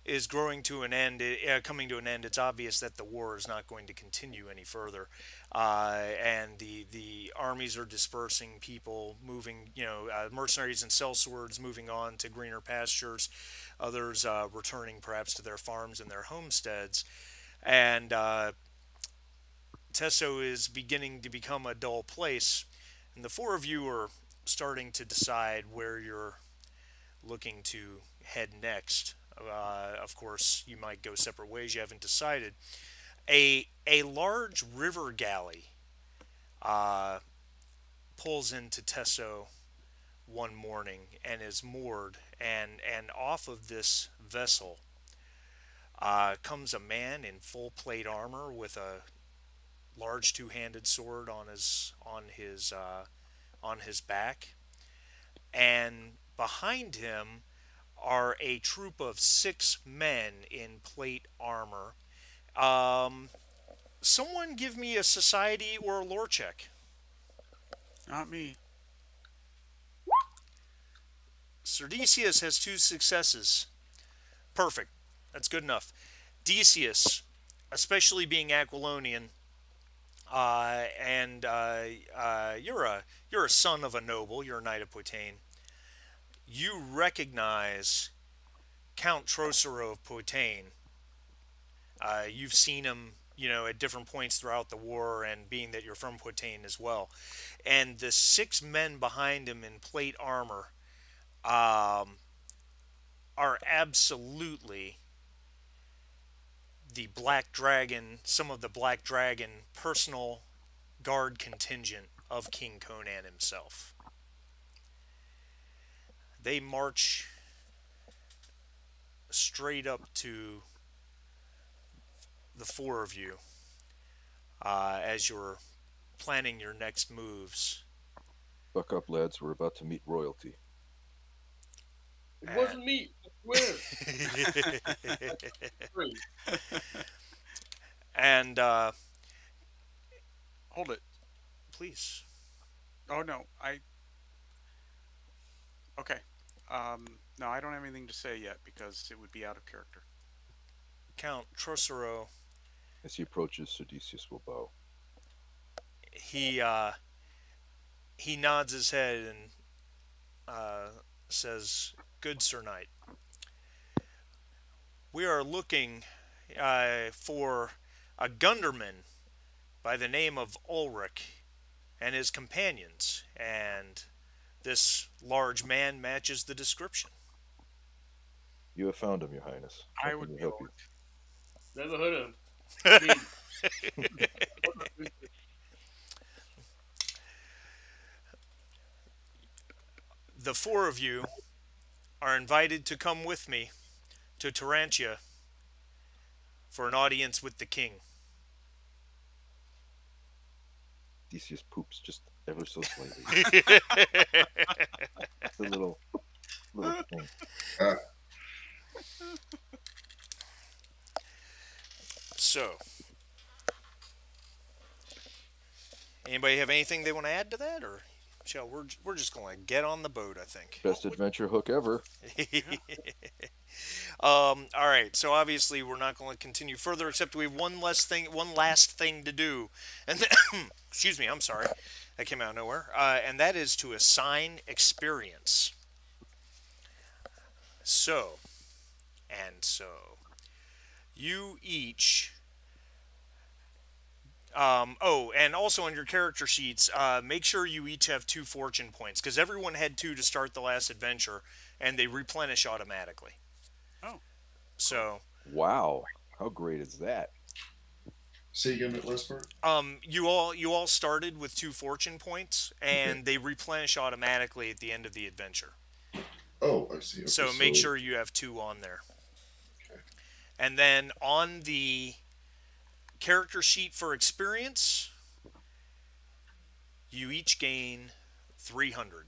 is growing to an end, coming to an end, it's obvious that the war is not going to continue any further, and the armies are dispersing, people moving, mercenaries and sellswords moving on to greener pastures, others returning perhaps to their farms and their homesteads, and Tesso is beginning to become a dull place, and the four of you are starting to decide where you're looking to head next. Of course, you might go separate ways. You haven't decided. A large river galley pulls into Tesso one morning and is moored, and off of this vessel comes a man in full plate armor with a large two-handed sword on his back, and behind him are a troop of 6 men in plate armor. Someone give me a society or a lore check. Not me. Serdicius has 2 successes. Perfect. That's good enough. Decius, especially being Aquilonian, and you're a son of a noble. You're a knight of Poitain. You recognize Count Trocero of Poitain. You've seen him, at different points throughout the war, and being that you're from Poitain as well. And the 6 men behind him in plate armor are absolutely the Black Dragon, some of the Black Dragon personal guard contingent of King Conan himself. They march straight up to the 4 of you as you're planning your next moves. Buck up, lads. We're about to meet royalty. It wasn't me. I swear. And Hold it. please. Oh no, Okay. No, I don't have anything to say yet because it would be out of character. Count Trocero, As he approaches, Serdicius will bow. he nods his head and says, "Good Sir Knight, we are looking for a gunderman by the name of Ulrich and his companions, and this large man matches the description." You have found him, Your Highness. I How would can we be help you? Never heard of him. I mean, The 4 of you are invited to come with me to Tarantia for an audience with the king. Decius poops just ever so slightly. It's a little thing. So, anybody have anything they want to add to that, or Shell, we're just gonna get on the boat, I think. What Best would? adventure hook ever. Yeah. All right. So obviously we're not going to continue further, except we have one last thing to do, and excuse me, I'm sorry, that came out of nowhere, and that is to assign experience. So so you each. Oh, and also on your character sheets, make sure you each have 2 fortune points because everyone had two to start the last adventure, and they replenish automatically. Oh, cool. So Wow. How great is that? Say again that last part. you all started with 2 fortune points, Okay. and they replenish automatically at the end of the adventure. Oh, I see. Okay, So make sure you have two on there. okay. And then on the character sheet for experience, you each gain 300.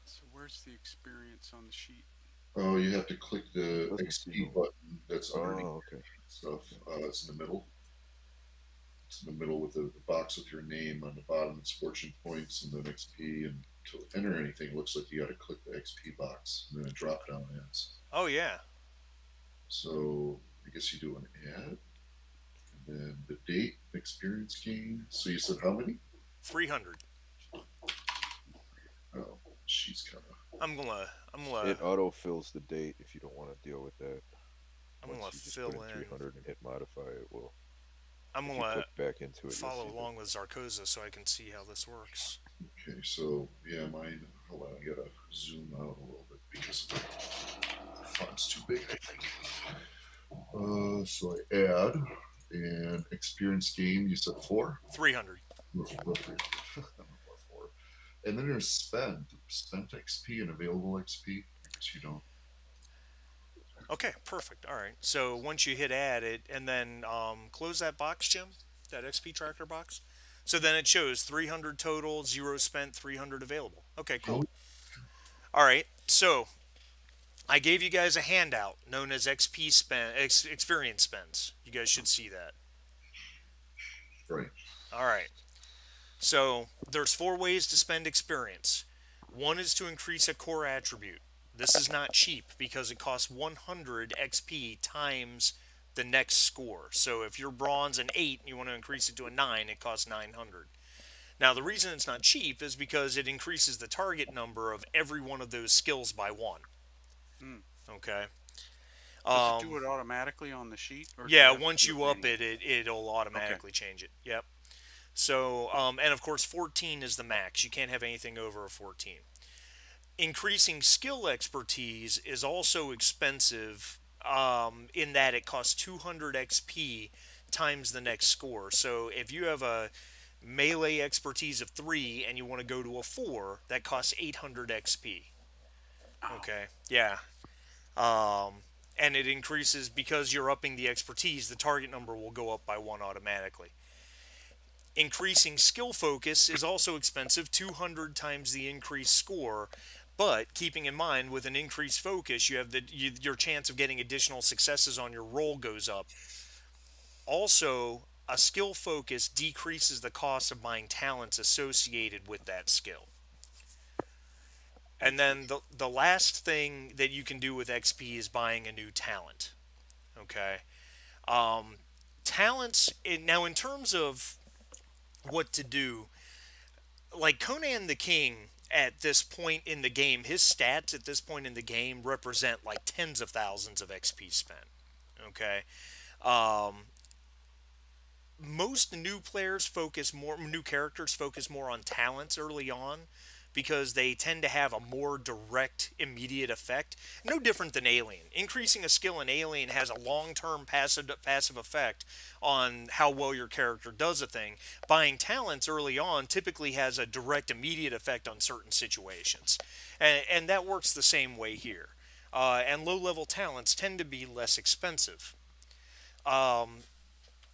So where's the experience on the sheet? Oh, you have to click the Doesn't XP seem- button that's underneath Oh, okay. stuff. It's in the middle. It's in the middle with the box with your name on the bottom. It's fortune points and then XP. And to enter anything, it looks like you got to click the XP box and then a drop down ends. Oh yeah. So I guess you do an add and then the date, experience gain. So you said how many? 300. Oh, she's kind of. It auto fills the date if you don't want to deal with that. I'm Once gonna you just fill put in in. 300 and hit modify, it will. I'm If you gonna click back into it, follow you'll see along with Zarkoza so I can see how this works. Okay, so yeah, mine. Hold on, I gotta zoom out a little bit because the font's too big, I think. So I add and experience gain. You said 4. 300. Roughly. Four. And then there's spent XP and available XP. I guess you don't. Okay, perfect. All right. So once you hit add it, and then close that box, Jim, that XP tracker box. So then it shows 300 total, 0 spent, 300 available. Okay, cool. All right. So I gave you guys a handout known as experience spends. You guys should see that. Right. All right. So there's 4 ways to spend experience. One is to increase a core attribute. This is not cheap because it costs 100 XP times the next score. So if you're bronze and 8 and you want to increase it to a 9, it costs 900. Now the reason it's not cheap is because it increases the target number of every one of those skills by 1. Hmm. Okay. Does it do it automatically on the sheet? Or do Yeah, have to once do you up manually? it'll automatically change it. Yep. So, and of course, 14 is the max. You can't have anything over a 14. Increasing skill expertise is also expensive in that it costs 200 XP times the next score. So, if you have a melee expertise of 3 and you want to go to a 4, that costs 800 XP. Oh, Okay. Yeah. And it increases because you're upping the expertise, the target number will go up by 1 automatically. Increasing skill focus is also expensive, 200 times the increased score. But keeping in mind, with an increased focus, you have your chance of getting additional successes on your roll goes up. Also, a skill focus decreases the cost of buying talents associated with that skill. And then the last thing that you can do with XP is buying a new talent. Okay. Um, Talents, now in terms of what to do, like Conan the King at this point in the game, his stats at this point in the game represent like tens of thousands of XP spent. Okay. Um, Most new characters focus more on talents early on because they tend to have a more direct, immediate effect. No different than Alien. Increasing a skill in Alien has a long-term passive effect on how well your character does a thing. Buying talents early on typically has a direct, immediate effect on certain situations, and that works the same way here. And low-level talents tend to be less expensive.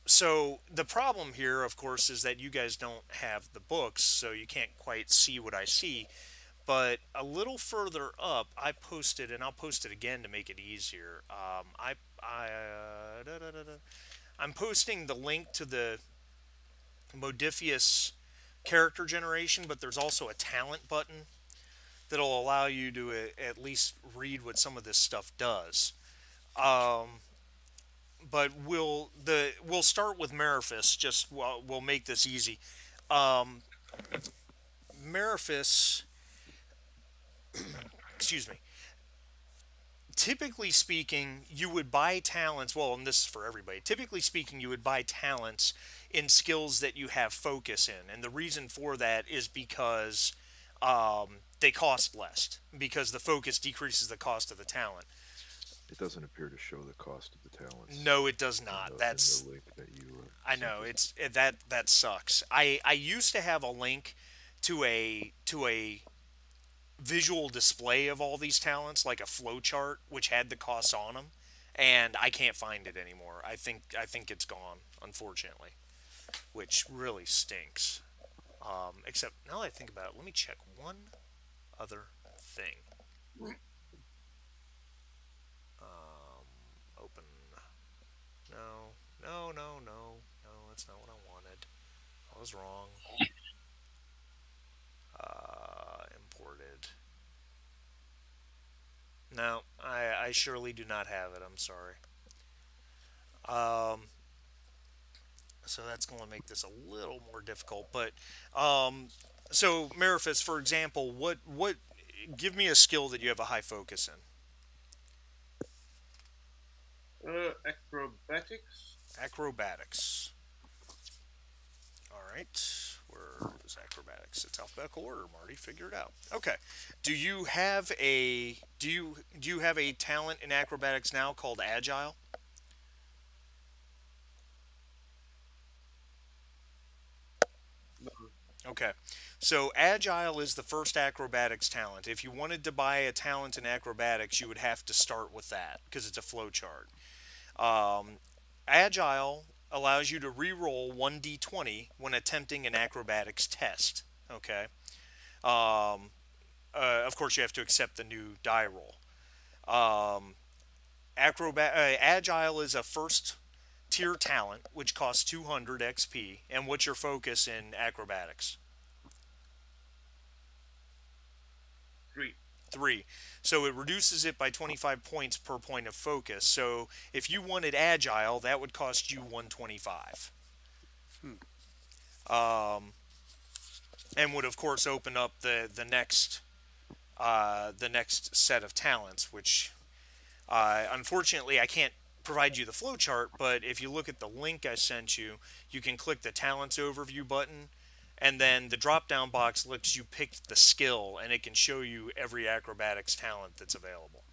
So the problem here, of course, is that you guys don't have the books, so you can't quite see what I see. But a little further up, I posted, and I'll post it again to make it easier. I'm posting the link to the Modiphius character generation, but there's also a talent button that'll allow you to at least read what some of this stuff does. Um, but we'll start with Meraphis. Just we'll make this easy. Um, Meraphis, excuse me. Typically speaking, you would buy talents. Well, and this is for everybody. Typically speaking, you would buy talents in skills that you have focus in, and the reason for that is because they cost less. Because the focus decreases the cost of the talent. It doesn't appear to show the cost of the talents. No, it does in not. in the link that you. I know that sucks. I used to have a link to a visual display of all these talents, like a flow chart, which had the costs on them, and I can't find it anymore. I think it's gone, unfortunately, which really stinks. Except now that I think about it, let me check one other thing. Open. No, no, no, no, no. That's not what I wanted. I was wrong. Imported. No, I surely do not have it. I'm sorry. Um, so that's going to make this a little more difficult. But so Meraphis, for example, what? Give me a skill that you have a high focus in. Acrobatics. Acrobatics. All right. Where is acrobatics? It's alphabetical order, Marty. Figure it out. Okay. Do you have a talent in acrobatics now called agile? No. Okay. So agile is the first acrobatics talent. If you wanted to buy a talent in acrobatics, you would have to start with that because it's a flow chart. Um, Agile allows you to re-roll 1d20 when attempting an acrobatics test. Okay. Um, of course, you have to accept the new die roll. Um, Agile is a first tier talent which costs 200 XP. And what's your focus in acrobatics? 3. 3. So it reduces it by 25 points per point of focus. So if you wanted agile, that would cost you 125. Hmm. And would of course open up the next set of talents, which unfortunately I can't provide you the flowchart. But if you look at the link I sent you, you can click the talents overview button, and then the drop down box lets you pick the skill, and it can show you every acrobatics talent that's available.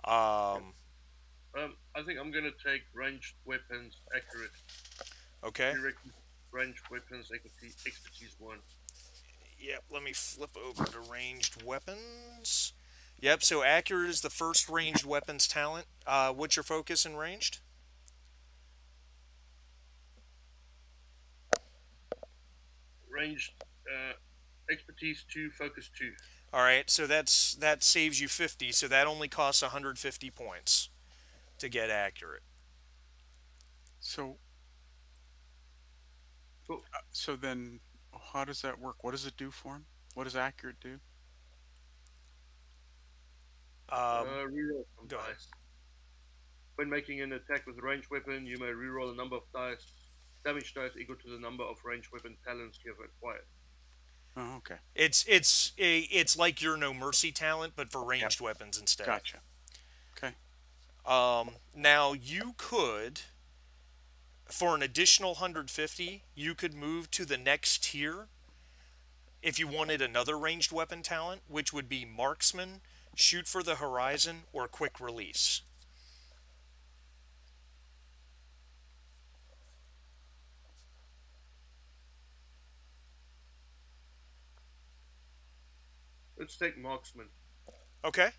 I think I'm gonna take ranged weapons accurate. Okay. Ranged weapons expertise 1. Yep, let me flip over to ranged weapons. Yep, so accurate is the first ranged weapons talent. What's your focus in ranged? Ranged expertise 2, focus 2. All right, so that saves you 50, so that only costs 150 points to get accurate. So, Cool. so then, how does that work? What does it do for him? What does accurate do? Reroll some go ahead. dice. When making an attack with a ranged weapon, you may reroll a number of dice, damage dice equal to the number of ranged weapon talents you have acquired. Oh, okay. It's like your no mercy talent, but for ranged weapons instead. Gotcha. Okay. Now you could, for an additional 150, you could move to the next tier if you wanted another ranged weapon talent, which would be marksman, shoot for the horizon, or quick release. Let's take marksman. Okay.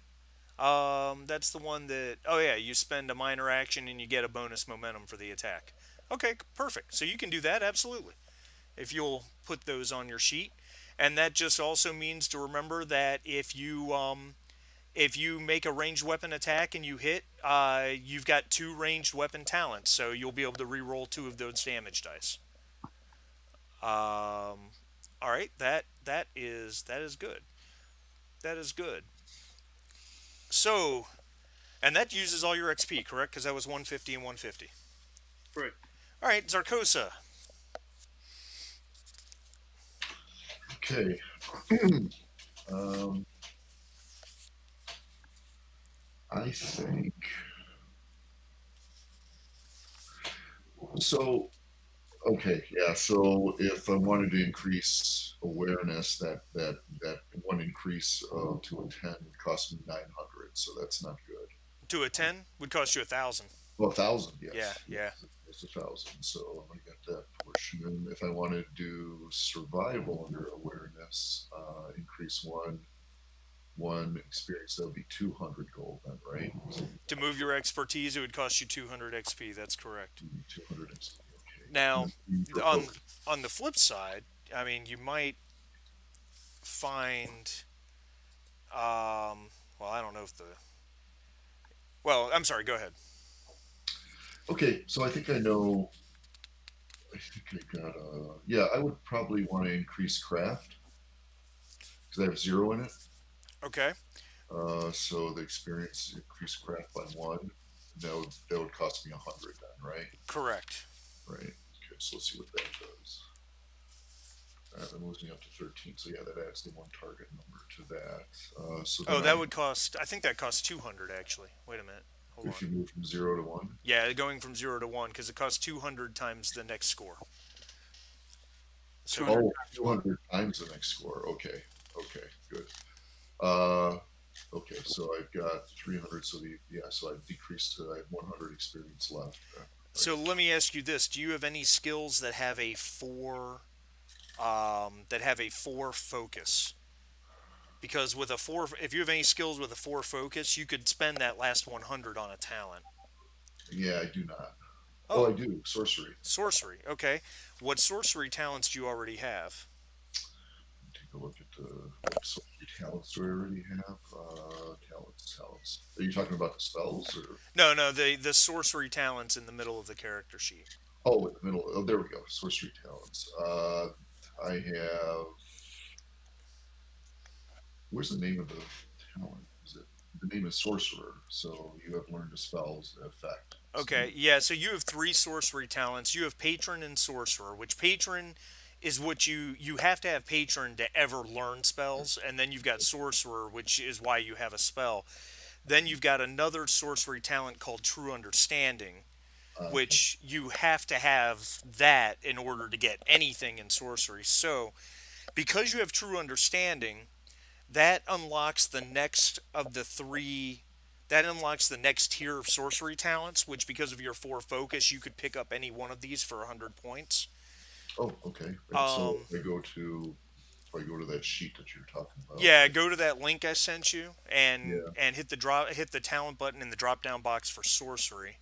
That's the one that, oh yeah, you spend a minor action and you get a bonus momentum for the attack. Okay, perfect. So you can do that, absolutely, if you'll put those on your sheet. And that just also means to remember that if you make a ranged weapon attack and you hit, you've got 2 ranged weapon talents, so you'll be able to re-roll 2 of those damage dice. All right, that is good. That is good. So, and that uses all your XP, correct? Because that was 150 and 150. Correct. All right, Zarkosa. Okay. um, I think so. Okay, yeah. So if I wanted to increase awareness, that one increase to a 10 would cost me 900. So that's not good. To a 10 would cost you 1,000. Well, 1,000, Yeah, yes, yeah. yes, it's 1,000. So I'm gonna get that portion. And if I wanted to do survival under awareness, increase one experience, that would be 200 gold then, right? To move your expertise, it would cost you 200 XP. That's correct. 200 XP. Okay. Now, And then for on focus. on the flip side, I mean, you might find, well, I don't know if the, well, I'm sorry. Go ahead. Okay, so I think I know. I think I got yeah. I would probably want to increase craft because I have zero in it. Okay. So the experience increase craft by one. That would cost me 100 then, right? Correct. Right. Okay, so let's see what that does. That moves me up to 13. So yeah, that adds the one target number to that. So Oh, then that would cost. I think that costs 200 actually. Wait a minute. Hold if on. you move from 0 to 1. Yeah, going from 0 to 1 because it costs 200 times the next score. So 200 Oh, times what? 200 times the next score. Okay. Okay. Good. Uh, okay. So I've got 300. So yeah. So I've decreased to I have 100 experience left. Right. so let me ask you this: do you have any skills that have a four focus? Because with a four, if you have any skills with a four focus, you could spend that last 100 on a talent. Yeah, I do not. Oh, I Oh, do. Sorcery. sorcery. Okay. What sorcery talents do you already have? Take a look at the what sorcery talents do I already have. Talents. Are you talking about the spells or? No, no, the sorcery talents in the middle of the character sheet. Oh, in the middle. Oh, there we go. Sorcery talents. I have. Where's the name of the talent? Is it the name is sorcerer? So you have learned the spells effect. So Okay, yeah, so you have three sorcery talents. You have patron and sorcerer, which patron is what you have to have patron to ever learn spells, and then you've got sorcerer, which is why you have a spell. Then you've got another sorcery talent called true understanding, okay. which you have to have that in order to get anything in sorcery. So, because you have true understanding, that unlocks the next of the three. That unlocks the next tier of sorcery talents, which, because of your four focus, you could pick up any one of these for 100 points. Oh, okay. And so Um, if I go to that sheet that you're talking about. yeah, go to that link I sent you Yeah. and hit the talent button in the drop down box for sorcery,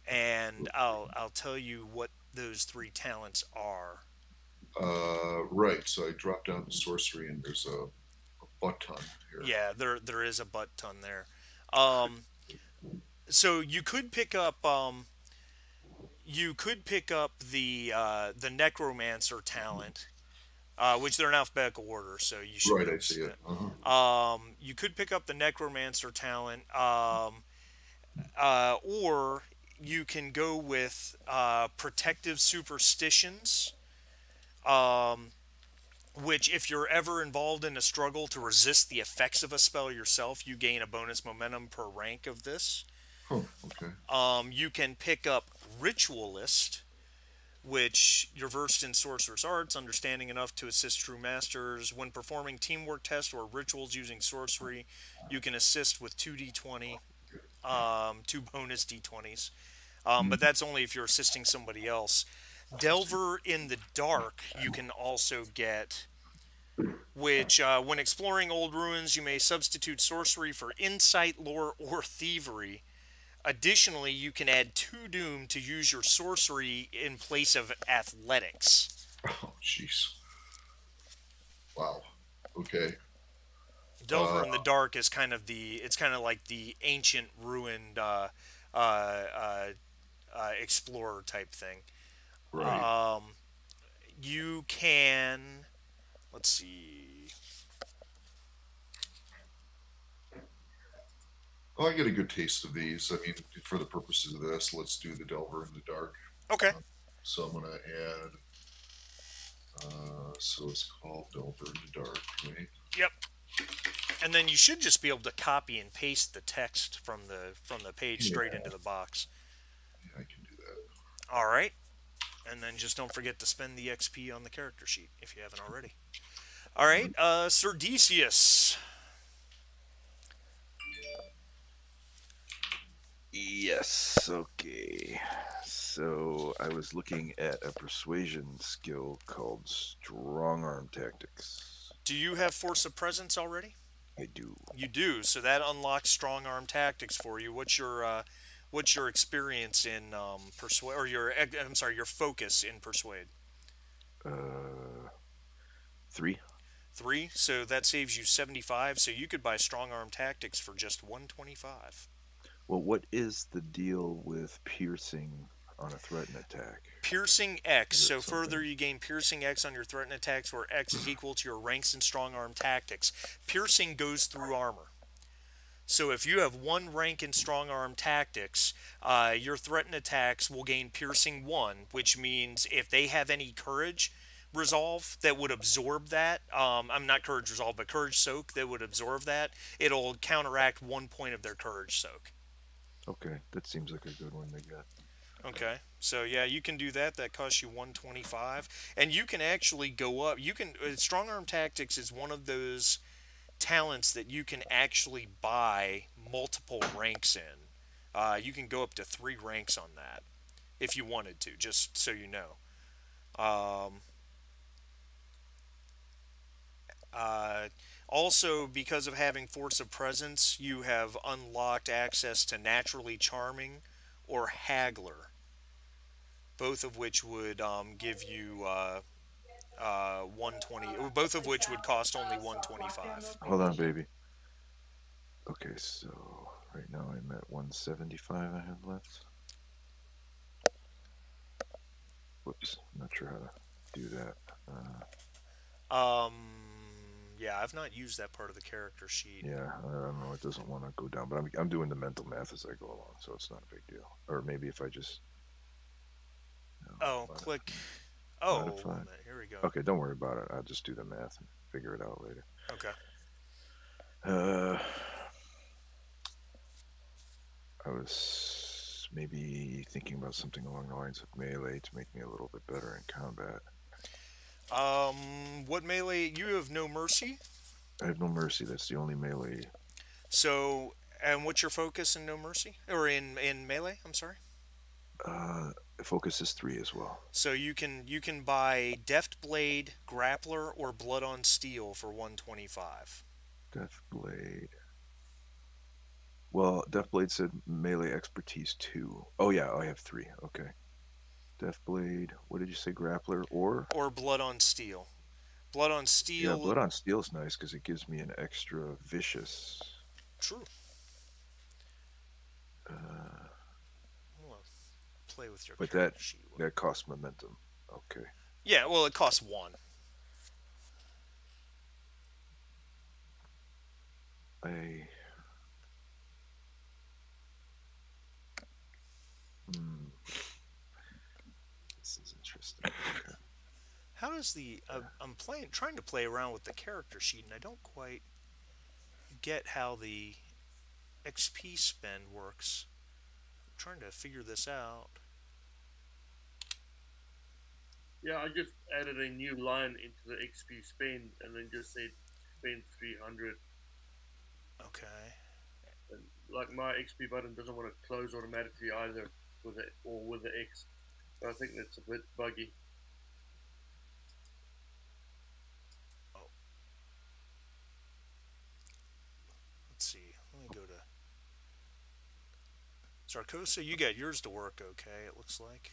and I'll tell you what those three talents are. Right. So I drop down to sorcery, and there's a butt ton here. Yeah, there is a butt ton there. Um, so you could pick up the necromancer talent, which they're in alphabetical order, so you should be Right. able I to see see it. that. Uh-huh. You could pick up the necromancer talent, or you can go with protective superstitions, um, which, if you're ever involved in a struggle to resist the effects of a spell yourself, you gain a bonus momentum per rank of this. Oh, okay. You can pick up ritualist, which you're versed in sorcerer's arts, understanding enough to assist true masters. When performing teamwork tests or rituals using sorcery, you can assist with 2d20, two bonus d20s. But Mm, that's only if you're assisting somebody else. I see. Delver in the Dark, you can also get, which, when exploring old ruins, you may substitute sorcery for insight, lore, or thievery. Additionally, you can add two doom to use your sorcery in place of athletics. Oh, jeez. Wow. Okay. Delver Uh, in the Dark is it's kind of like the ancient ruined uh, uh, explorer type thing. right. Um, you can, let's see. Oh, I get a good taste of these. I mean, for the purposes of this, let's do the Delver in the Dark. Okay. So I'm going to add. So it's called Delver in the Dark, right? Yep. And then you should just be able to copy and paste the text from the page straight into the box. Yeah, I can do that. All right. And then just don't forget to spend the XP on the character sheet if you haven't already. All right, Sir Decius. Yes, okay. So I was looking at a persuasion skill called Strong Arm Tactics. Do you have Force of Presence already? I do. You do, so that unlocks Strong Arm Tactics for you. What's your experience in persuade, or your focus in persuade? 3. 3. So that saves you 75. So you could buy Strong Arm Tactics for just 125. Well, what is the deal with piercing on a threat and attack? Piercing X. Is it So something? further, you gain Piercing X on your threat and attacks, where X is equal to your ranks in Strong Arm Tactics. Piercing goes through armor. So if you have 1 rank in Strong Arm Tactics, your threat and attacks will gain Piercing 1, which means if they have any Courage Resolve that would absorb that, I'm not Courage Resolve, but Courage Soak that would absorb that, it'll counteract 1 point of their Courage Soak. Okay, that seems like a good one to get. Okay, so yeah, you can do that. That costs you 125, and you can actually go up. You can Strong Arm Tactics is one of those talents that you can actually buy multiple ranks in. You can go up to 3 ranks on that if you wanted to, just so you know. Also, because of having Force of Presence, you have unlocked access to Naturally Charming or Haggler, both of which would give you 120. Both of which would cost only 125. Hold on, baby. Okay, so right now I'm at 175 I have left. Whoops, I'm not sure how to do that. Yeah, I've not used that part of the character sheet. Yeah, I don't know. It doesn't want to go down, but I'm doing the mental math as I go along, so it's not a big deal. Or maybe if I just. Click. Oh, wait a modify. minute, here we go. Okay, don't worry about it. I'll just do the math and figure it out later. Okay. I was maybe thinking about something along the lines of melee to make me a little bit better in combat. What melee? You have no mercy? I have no mercy. That's the only melee. So, and what's your focus in no mercy? Or in melee, I'm sorry? Focus is 3 as well. So you can buy Deft Blade, Grappler, or Blood on Steel for 125. Death Blade. Well, Death Blade said melee expertise 2. Oh yeah, I have 3. Okay. Death Blade. What did you say? Grappler or? Or Blood on Steel. Blood on Steel. Yeah, Blood on Steel is nice because it gives me an extra vicious. True. Play with your but character sheet. that costs momentum. Okay. Yeah, well, it costs 1. This is interesting. Okay. How does the I'm trying to play around with the character sheet, and I don't quite get how the XP spend works. I'm trying to figure this out. Yeah, I just added a new line into the XP spend and then just said spend 300. Okay. And like my XP button doesn't want to close automatically either with it or with the X. So I think that's a bit buggy. Oh. Let's see. Let me go to Sarkosa. You got yours to work okay, it looks like.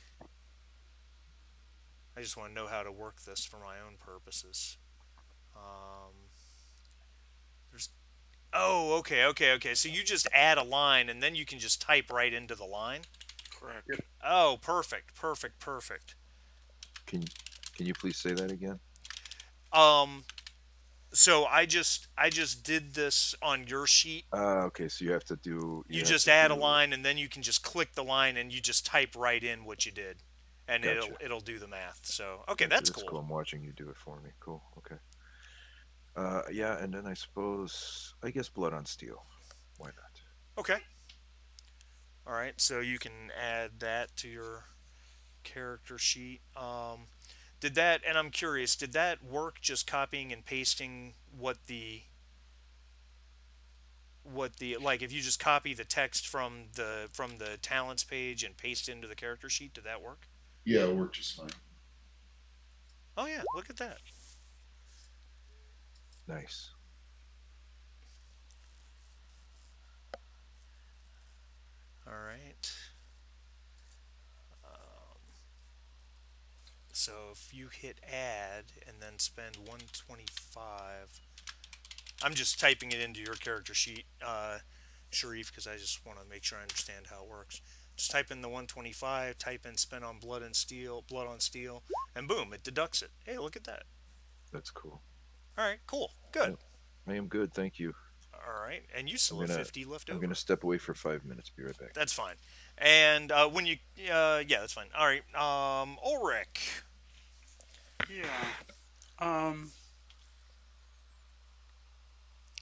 I just want to know how to work this for my own purposes. Okay. So you just add a line, and then you can just type right into the line? Correct. Yep. Oh, perfect. Can Can you please say that again? Um, so I just did this on your sheet. Okay, so you have to do. You You have just to add a do. line, and then you can just click the line, and you just type right in what you did, and it'll Gotcha. it'll do the math. So okay, Gotcha. that's That's cool. cool. I'm watching you do it for me. Cool. Okay. Yeah, and then I suppose I guess Blood on Steel. Why not? Okay. All right. So you can add that to your character sheet. Did that? And I'm curious. Did that work? Just copying and pasting what the like if you just copy the text from the talents page and paste it into the character sheet, did that work? Yeah, it worked just fine. Oh yeah, look at that. Nice. All right. So if you hit add and then spend 125, I'm just typing it into your character sheet, Sharif, because I just want to make sure I understand how it works. Just type in the 125, type in spend on blood on steel, and boom, it deducts it. Hey, look at that. That's cool. All right, cool, good. Yep. I am good, thank you. All right, and you I'm still have gonna 50 left I'm over. gonna step away for 5 minutes. Be right back. That's fine. And yeah, that's fine. All right, Ulrich. Yeah. Um.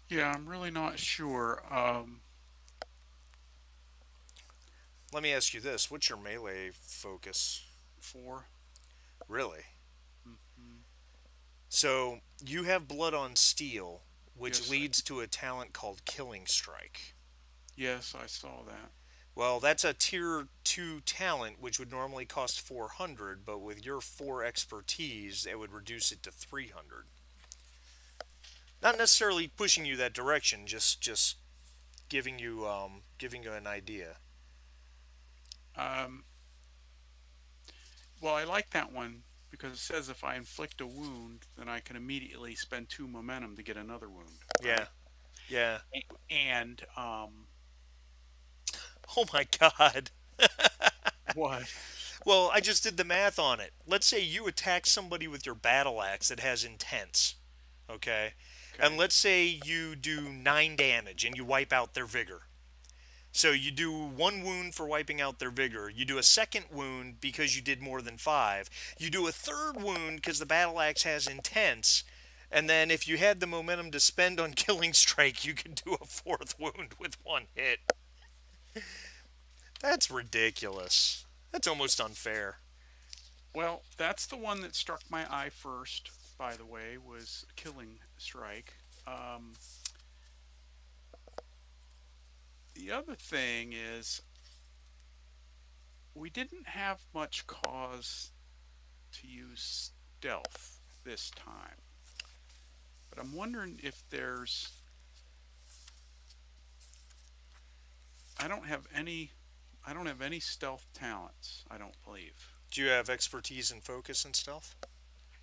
Yeah, I'm really not sure. Let me ask you this: what's your melee focus? 4. Really? Hmm. So you have blood on steel, which Yes. leads to a talent called Killing Strike. Yes, I saw that. Well, that's a tier 2 talent, which would normally cost 400, but with your 4 expertise, it would reduce it to 300. Not necessarily pushing you that direction, just giving you an idea. Um. Well, I like that one because it says if I inflict a wound, then I can immediately spend 2 momentum to get another wound. Yeah, yeah. And Oh my God. what? Well, I just did the math on it. Let's say you attack somebody with your battle axe that has intense, okay? And Okay. let's say you do 9 damage and you wipe out their vigor. So you do 1 wound for wiping out their vigor. You do a second wound because you did more than 5. You do a third wound because the battle axe has intense. And then if you had the momentum to spend on Killing Strike, you could do a 4th wound with 1 hit. That's ridiculous. That's almost unfair. Well, that's the one that struck my eye first. By the way, was Killing Strike. The other thing is we didn't have much cause to use stealth this time. But I'm wondering if there's I don't have any stealth talents, I don't believe. Do you have expertise in focus and stealth?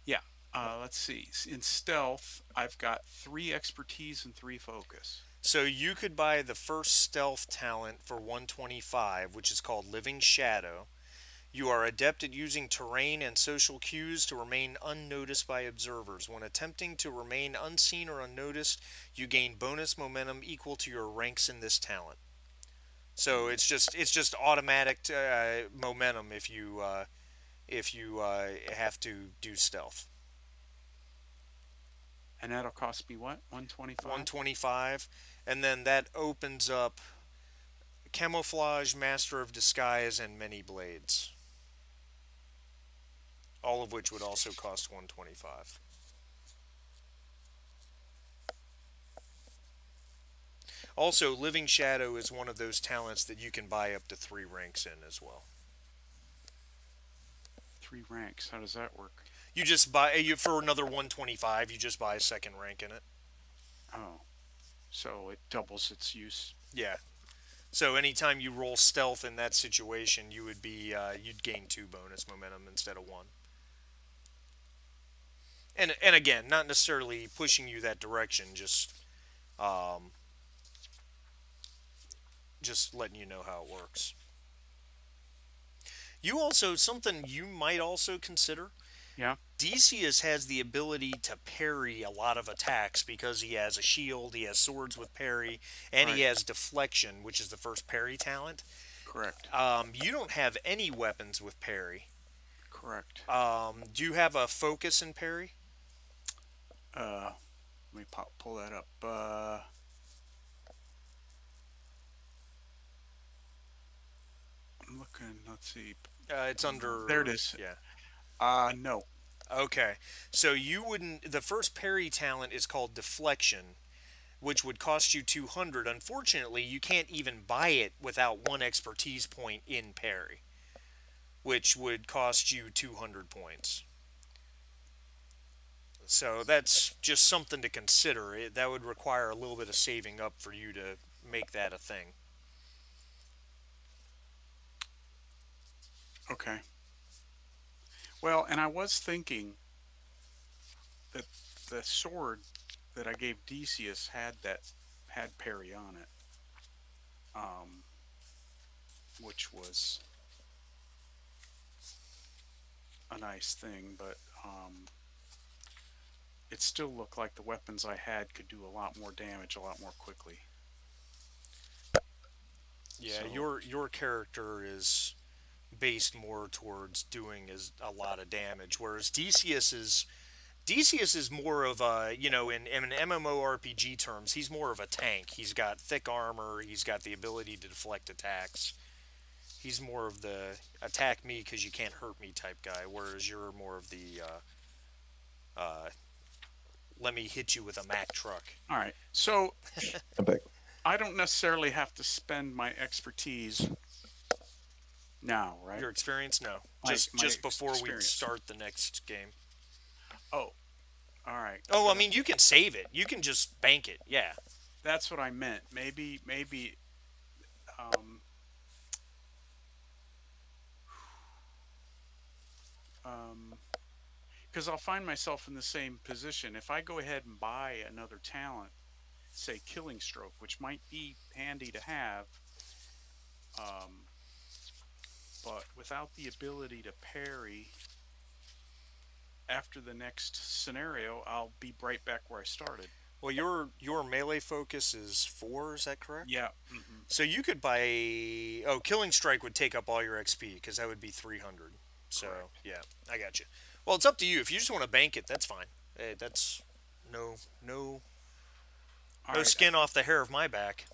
Yeah. Let's see. In stealth, I've got 3 expertise and 3 focus. So you could buy the first stealth talent for 125, which is called Living Shadow. You are adept at using terrain and social cues to remain unnoticed by observers. When attempting to remain unseen or unnoticed, you gain bonus momentum equal to your ranks in this talent. So it's just automatic momentum if you have to do stealth. And that'll cost me what? 125? 125, and then that opens up Camouflage, Master of Disguise, and Many Blades. All of which would also cost 125. Also, Living Shadow is one of those talents that you can buy up to 3 ranks in as well. 3 ranks. How does that work? You just buy for another 125. You just buy a second rank in it. Oh. So it doubles its use. Yeah. So anytime you roll stealth in that situation, you'd gain 2 bonus momentum instead of 1. And again, not necessarily pushing you that direction, just letting you know how it works. Something you might also consider. Yeah. Decius has the ability to parry a lot of attacks because he has a shield, he has swords with parry, and he Right. has deflection, which is the first parry talent. Correct. You don't have any weapons with parry. Correct. Do you have a focus in parry? Uh, Let me pull that up. I'm looking. Let's see. It's under. There it is. Yeah. No. Okay. So you wouldn't. The first parry talent is called deflection, which would cost you 200. Unfortunately, you can't even buy it without one expertise point in parry, which would cost you 200 points. So that's just something to consider. That would require a little bit of saving up for you to make that a thing. Okay. Well, and I was thinking that the sword that I gave Decius had parry on it, um, which was a nice thing, but it still looked like the weapons I had could do a lot more damage a lot more quickly. Yeah, So, your character is based more towards doing a lot of damage, whereas Decius is more of a, in MMORPG terms, he's more of a tank. He's got thick armor. He's got the ability to deflect attacks. He's more of the attack me because you can't hurt me type guy, whereas you're more of the let me hit you with a Mack truck. all right. So I'm back. I don't necessarily have to spend my expertise now, right? Your experience? No. My Just before we experience. start the next game. Oh, all right. Oh, I mean, you can save it. You can just bank it. Yeah. That's what I meant. Maybe, um, because I'll find myself in the same position if I go ahead and buy another talent, say Killing Stroke, which might be handy to have, um, but without the ability to parry after the next scenario, I'll be right back where I started. Well, your melee focus is 4, is that correct? Yeah. So you could buy. Oh, Killing Strike would take up all your XP because that would be 300. So Correct. yeah, I got you. Well, it's up to you. If you just want to bank it, that's fine. That's no All right. skin off the hair of my back.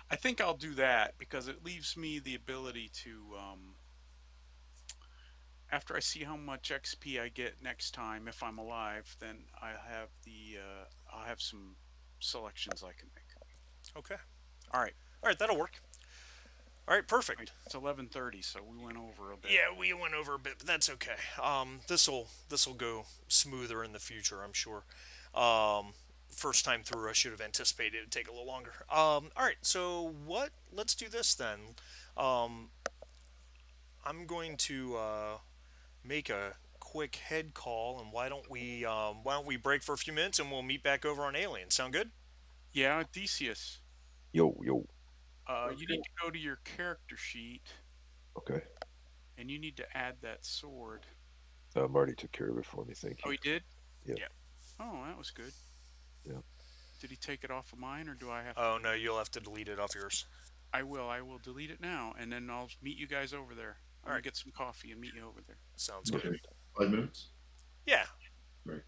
I think I'll do that because it leaves me the ability to, after I see how much XP I get next time, if I'm alive, then I'll have some selections I can make. Okay. All right. All right, that'll work. All right, perfect. Right. It's 11:30, so we went over a bit. Yeah, we went over a bit, but that's okay. This'll go smoother in the future, I'm sure. First time through, I should have anticipated it would take a little longer. All right, so let's do this then. I'm going to make a quick head call, and why don't we break for a few minutes and we'll meet back over on Alien? Sound good? Yeah, Decius. Yo. You need to go to your character sheet, Okay. and you need to add that sword. Marty took care of it for me. Thank Oh, you. he did? Yeah. Yeah. Oh, that was good. Yeah. Did he take it off of mine, or do I have Oh to? no, you'll have to delete it off yours. I will. I will delete it now, and then I'll meet you guys over there. I'm Alright. gonna get some coffee and meet you over there. Sounds good. Okay. 5 minutes. Yeah. Right.